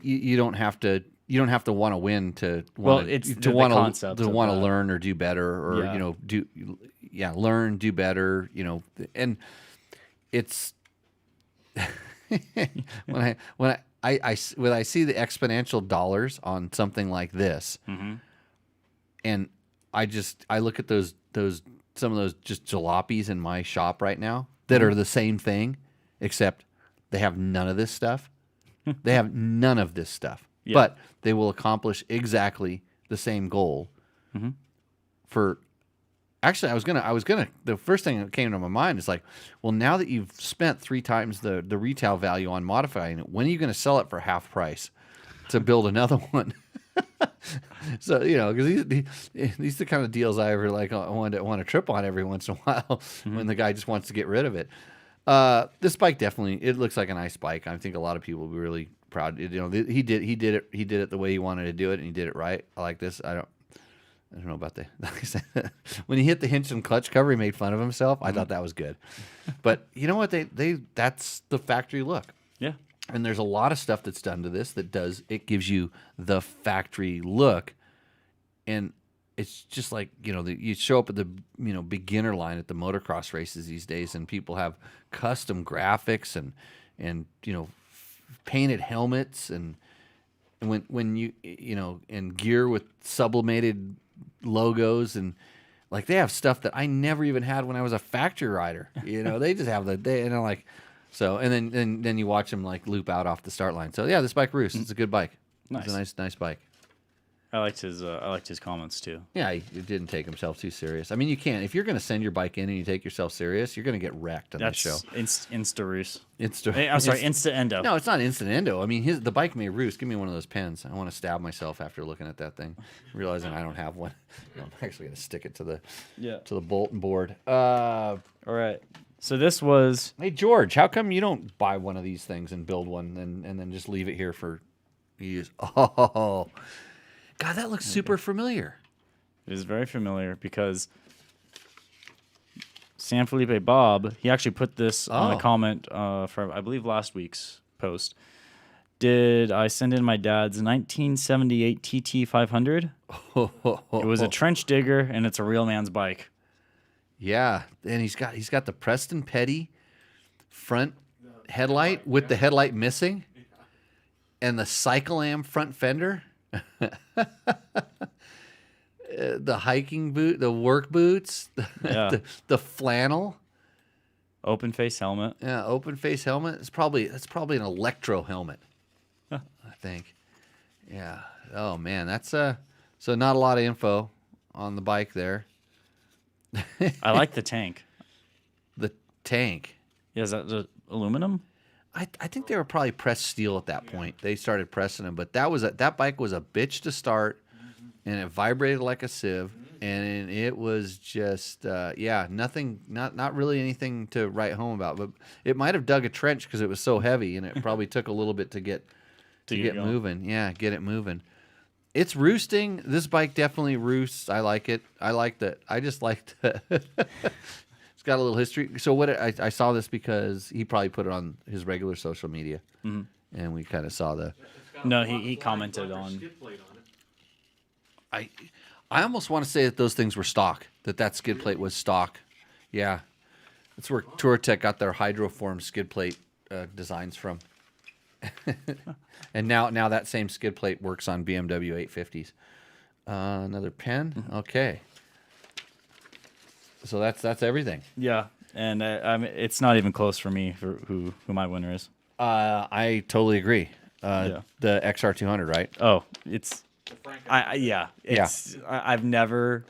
you don't have to. You don't have to want to win to Well, want it's to the want concept to of want to that. learn or do better, or Yeah. learn, do better. And it's when I see the exponential dollars on something like this, and I look at those some of those just jalopies in my shop right now that are the same thing, except they have none of this stuff. They have none of this stuff, Yeah. but they will accomplish exactly the same goal. For actually, I was gonna. The first thing that came to my mind is like, well, now that you've spent 3 times the retail value on modifying it, when are you going to sell it for half price to build another one? So because these are the kind of deals I ever like. I want to trip on every once in a while when the guy just wants to get rid of it. This bike definitely, it looks like a nice bike. I think a lot of people will be really proud. He did it the way he wanted to do it, and he did it right. I like this. I don't know about when he hit the hinge and clutch cover, he made fun of himself. I thought that was good. But you know what? That's the factory look. Yeah. And there's a lot of stuff that's done to this it gives you the factory look. And it's just like, you show up at the, beginner line at the motocross races these days, and people have custom graphics and painted helmets and when you and gear with sublimated logos, and like they have stuff that I never even had when I was a factory rider. They just have and I'm like, so, and then you watch them like loop out off the start line. So yeah, this bike Roost, it's a good bike. Nice. It's a nice bike. I liked his comments too. Yeah, he didn't take himself too serious. I mean, you can't. If you're going to send your bike in and you take yourself serious, you're going to get wrecked on this show. Insta-roos. Insta Endo. No, it's not instant endo. I mean, the bike may roost. Give me one of those pens. I want to stab myself after looking at that thing, realizing I don't have one. I'm actually going to stick it to the bolt and board. All right. So this was. Hey George, how come you don't buy one of these things and build one and then just leave it here for use? Oh. God, that looks super familiar. It is very familiar because San Felipe Bob, he actually put this on a comment from, I believe, last week's post. Did I send in my dad's 1978 TT 500? It was a trench digger, and it's a real man's bike. Yeah, and he's got the Preston Petty front headlight with the headlight missing, and the Cyclam front fender. The hiking boot, the work boots, the flannel, open face helmet. Yeah, open face helmet. That's probably an electro helmet. I think. Yeah. Oh man, that's so not a lot of info on the bike there. I like the tank. The tank. Yeah, is that the aluminum? I think they were probably pressed steel at that point. They started pressing them, but that bike was a bitch to start, and it vibrated like a sieve, and it was just nothing, not really anything to write home about. But it might have dug a trench because it was so heavy, and it probably took a little bit to get moving. Yeah, get it moving. It's roosting. This bike definitely roosts. I like it. I just liked it. It's got a little history. So I saw this because he probably put it on his regular social media, and we kind of saw the. No, he commented on. I almost want to say that those things were stock. That skid plate was stock. Yeah, that's where TourTech got their hydroform skid plate designs from. And now that same skid plate works on BMW 850s. Another pen. Okay. So that's everything. Yeah, and I mean, it's not even close for me for who my winner is. I totally agree. The XR200, right? Oh, it's I've never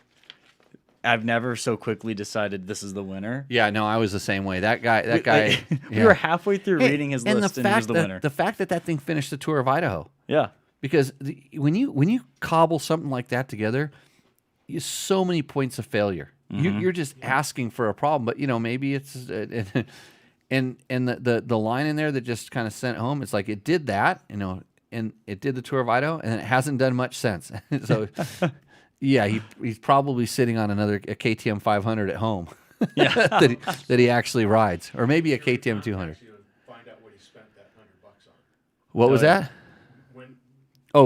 so quickly decided this is the winner. Yeah, no, I was the same way. That guy. We were halfway through reading his list, and he was the winner. The fact that thing finished the Tour of Idaho. Yeah, because when you cobble something like that together, you so many points of failure. You're just asking for a problem, but maybe it's and the line in there that just kind of sent home. It's like it did that, and it did the tour of Idaho, and it hasn't done much since. So, yeah, he's probably sitting on a KTM 500 at home. Yeah. that he actually rides, or maybe a KTM 200. Find out what he spent that $100 on. What was that? When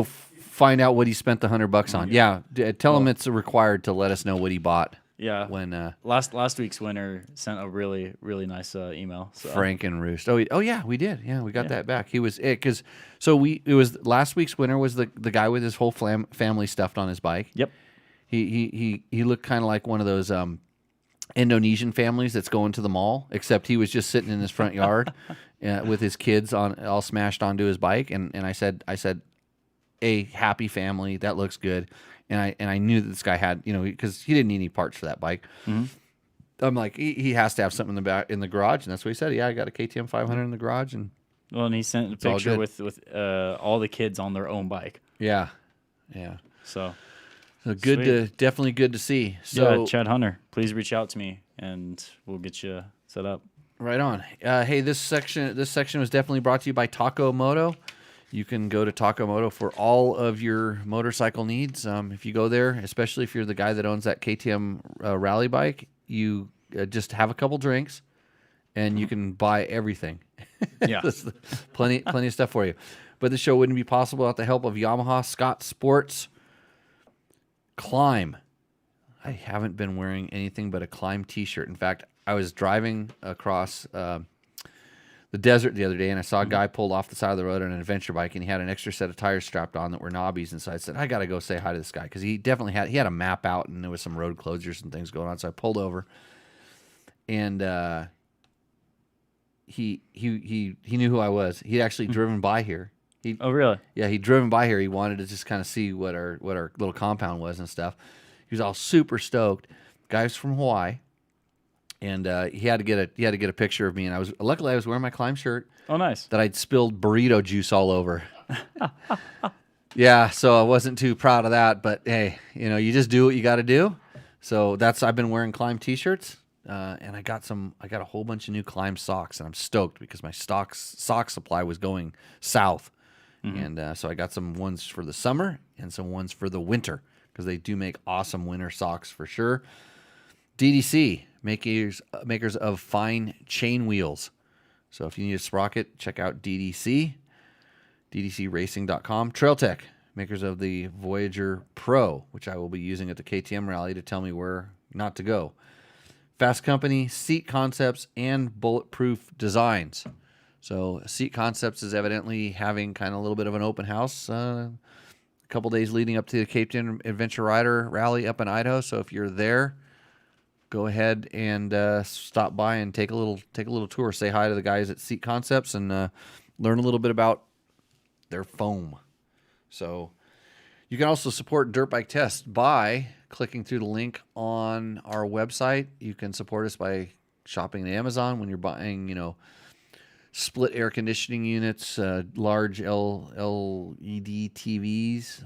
Find out what he spent the $100 on. Yeah, tell him it's required to let us know what he bought. Yeah. When last week's winner sent a really nice email. So. Frankenroost. Oh yeah, we did. Yeah, we got that back. He was it was last week's winner was the guy with his whole family stuffed on his bike. Yep. He looked kind of like one of those Indonesian families that's going to the mall, except he was just sitting in his front yard with his kids all smashed onto his bike. And I said, a happy family, that looks good. And I knew that this guy had, because he didn't need any parts for that bike. Mm-hmm. I'm like, he has to have something in the garage, and that's what he said. Yeah, I got a KTM 500 in the garage, and he sent a picture with all the kids on their own bike. Yeah. So definitely good to see. So yeah, Chad Hunter, please reach out to me, and we'll get you set up. Right on. Hey, this section was definitely brought to you by Taco Moto. You can go to Taco Moto for all of your motorcycle needs. If you go there, especially if you're the guy that owns that KTM rally bike, you just have a couple drinks, and you can buy everything. Yeah, plenty of stuff for you. But the show wouldn't be possible without the help of Yamaha, Scott Sports, Climb. I haven't been wearing anything but a Climb T-shirt. In fact, I was driving across the desert the other day, and I saw a guy pulled off the side of the road on an adventure bike, and he had an extra set of tires strapped on that were knobbies. And so I said, I got to go say hi to this guy, because he definitely had a map out, and there was some road closures and things going on. So I pulled over, and he knew who I was. He'd actually driven by here. Oh, really? Yeah, he'd driven by here. He wanted to just kind of see what our little compound was and stuff. He was all super stoked. Guy's from Hawaii. And he had to get a picture of me, and luckily I was wearing my Climb shirt. Oh, nice. That I'd spilled burrito juice all over. Yeah, so I wasn't too proud of that, but hey, you just do what you got to do. So I've been wearing Climb T-shirts, and I got a whole bunch of new Climb socks, and I'm stoked because my sock supply was going south, and so I got some ones for the summer and some ones for the winter, because they do make awesome winter socks for sure. DDC. Makers of fine chain wheels. So if you need a sprocket, check out DDC, ddcracing.com. TrailTech, makers of the Voyager Pro, which I will be using at the KTM rally to tell me where not to go. Fasst Company, Seat Concepts, and Bulletproof Designs. So Seat Concepts is evidently having kind of a little bit of an open house a couple days leading up to the Cape Town Adventure Rider rally up in Idaho. So if you're there, go ahead and stop by and take a little tour. Say hi to the guys at Seat Concepts and learn a little bit about their foam. So you can also support Dirt Bike Test by clicking through the link on our website. You can support us by shopping at Amazon when you're buying, split air conditioning units, large LED TVs.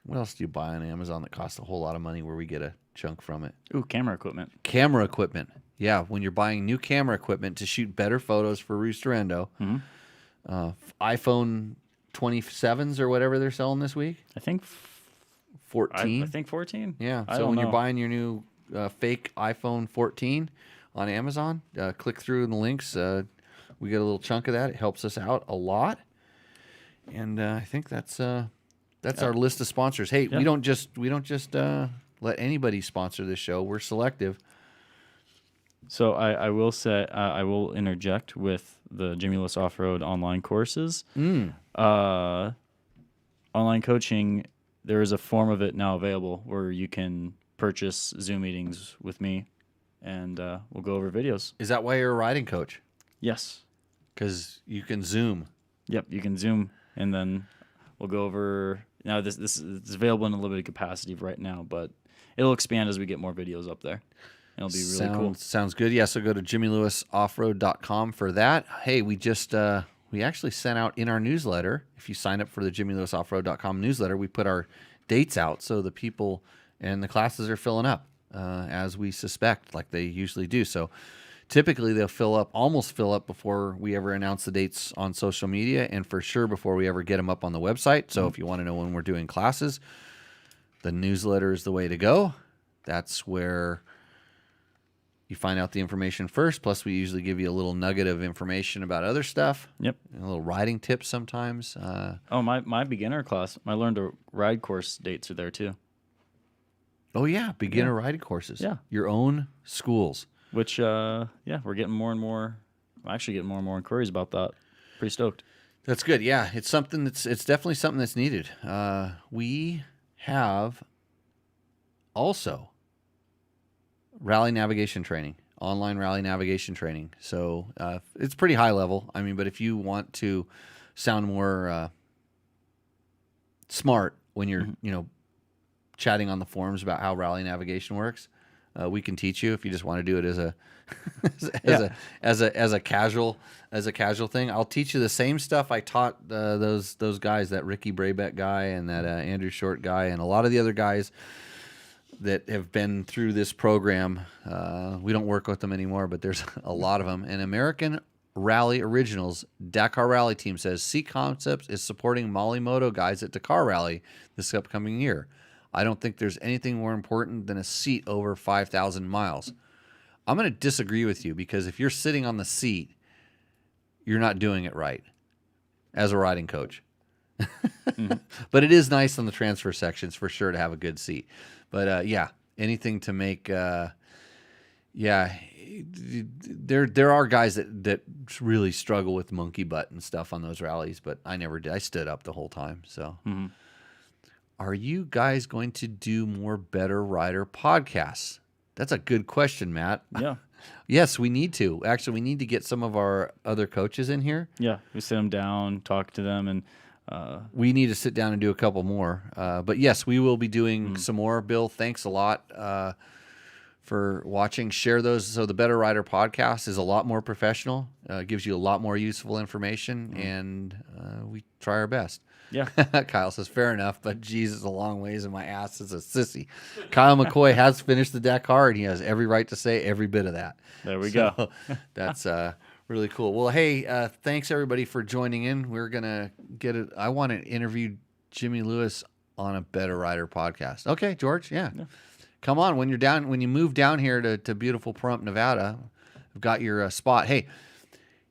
What else do you buy on Amazon that costs a whole lot of money where we get a chunk from it? Ooh, camera equipment. Camera equipment. Yeah, when you're buying new camera equipment to shoot better photos for Rooster Endo. iPhone 27s or whatever they're selling this week. I think 14. I think 14. Yeah, so when you're buying your new fake iPhone 14 on Amazon, click through the links. We get a little chunk of that. It helps us out a lot. And I think that's our list of sponsors. Hey, we don't just let anybody sponsor this show. We're selective. So I will say I will interject with the Jimmy Lewis Off-Road online courses. Online coaching, there is a form of it now available where you can purchase Zoom meetings with me, and we'll go over videos. Is that why you're a riding coach? Yes. Because you can Zoom. Yep, you can Zoom, and then we'll go over. Now this is available in a limited capacity right now, but it'll expand as we get more videos up there. It'll be really cool. Sounds good. Yeah, so go to jimmylewisoffroad.com for that. Hey, we actually sent out in our newsletter, if you sign up for the jimmylewisoffroad.com newsletter, we put our dates out so the people and the classes are filling up, as we suspect, like they usually do. So typically they'll almost fill up before we ever announce the dates on social media, and for sure before we ever get them up on the website. So if you want to know when we're doing classes, the newsletter is the way to go. That's where you find out the information first. Plus, we usually give you a little nugget of information about other stuff. Yep. A little riding tips sometimes. My beginner class, my learn to ride course dates are there too. Oh, yeah. Beginner riding courses. Yeah. Your own schools. Which, we're getting more and more. I'm actually getting more and more inquiries about that. Pretty stoked. That's good. Yeah. It's definitely something that's needed. We have also rally navigation training, online rally navigation training. So it's pretty high level. I mean, but if you want to sound more smart when you're, chatting on the forums about how rally navigation works, we can teach you. If you just want to do it as a casual thing, I'll teach you the same stuff I taught those guys, that Ricky Brabeck guy and that Andrew Short guy, and a lot of the other guys that have been through this program. We don't work with them anymore, but there's a lot of them. And American Rally Originals Dakar Rally Team says C Concepts is supporting Moto guys at Dakar Rally this upcoming year. I don't think there's anything more important than a seat over 5,000 miles. I'm going to disagree with you, because if you're sitting on the seat, you're not doing it right as a riding coach. But it is nice on the transfer sections for sure to have a good seat. But anything to make, there are guys that really struggle with monkey butt and stuff on those rallies, but I never did. I stood up the whole time. So, Are you guys going to do more Better Rider podcasts? That's a good question, Matt. Yeah. Yes, we need to. Actually, we need to get some of our other coaches in here. Yeah. We sit them down, talk to them, and we need to sit down and do a couple more. But yes, we will be doing some more. Bill, thanks a lot for watching. Share those. So the Better Rider podcast is a lot more professional, gives you a lot more useful information, and we try our best. Yeah. Kyle says, fair enough, but geez, it's a long ways and my ass is a sissy. Kyle McCoy has finished the Dakar, and he has every right to say every bit of that. There we go. That's really cool. Well, hey, thanks everybody for joining in. We're going to get it. I want to interview Jimmy Lewis on a Better Rider podcast. Okay, George. Yeah. Come on. When you move down here to beautiful Pahrump, Nevada, I've got your spot. Hey,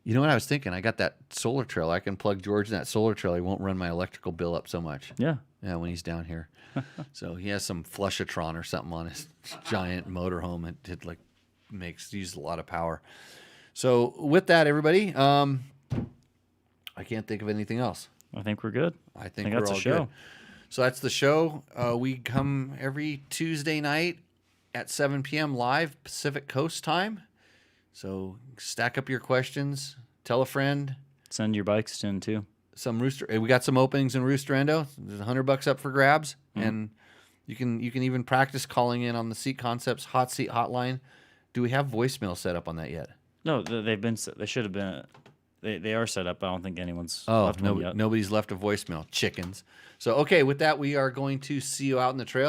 you know what I was thinking? I got that solar trailer. I can plug George in that solar trailer. He won't run my electrical bill up so much. Yeah. Yeah, when he's down here. So he has some Flushatron or something on his giant motorhome. It uses a lot of power. So with that, everybody, I can't think of anything else. I think we're good. I think that's we're all a show. good. So that's the show. We come every Tuesday night at 7 p.m. live Pacific Coast time. So stack up your questions. Tell a friend. Send your bikes in too. Some we got some openings in Rooster Endo. There's $100 up for grabs, and you can even practice calling in on the Seat Concepts hot seat hotline. Do we have voicemail set up on that yet? No, they've been. They should have been. They are set up. I don't think anyone's. Oh, left one yet. nobody's left a voicemail. Chickens. So okay, with that, we are going to see you out in the trail.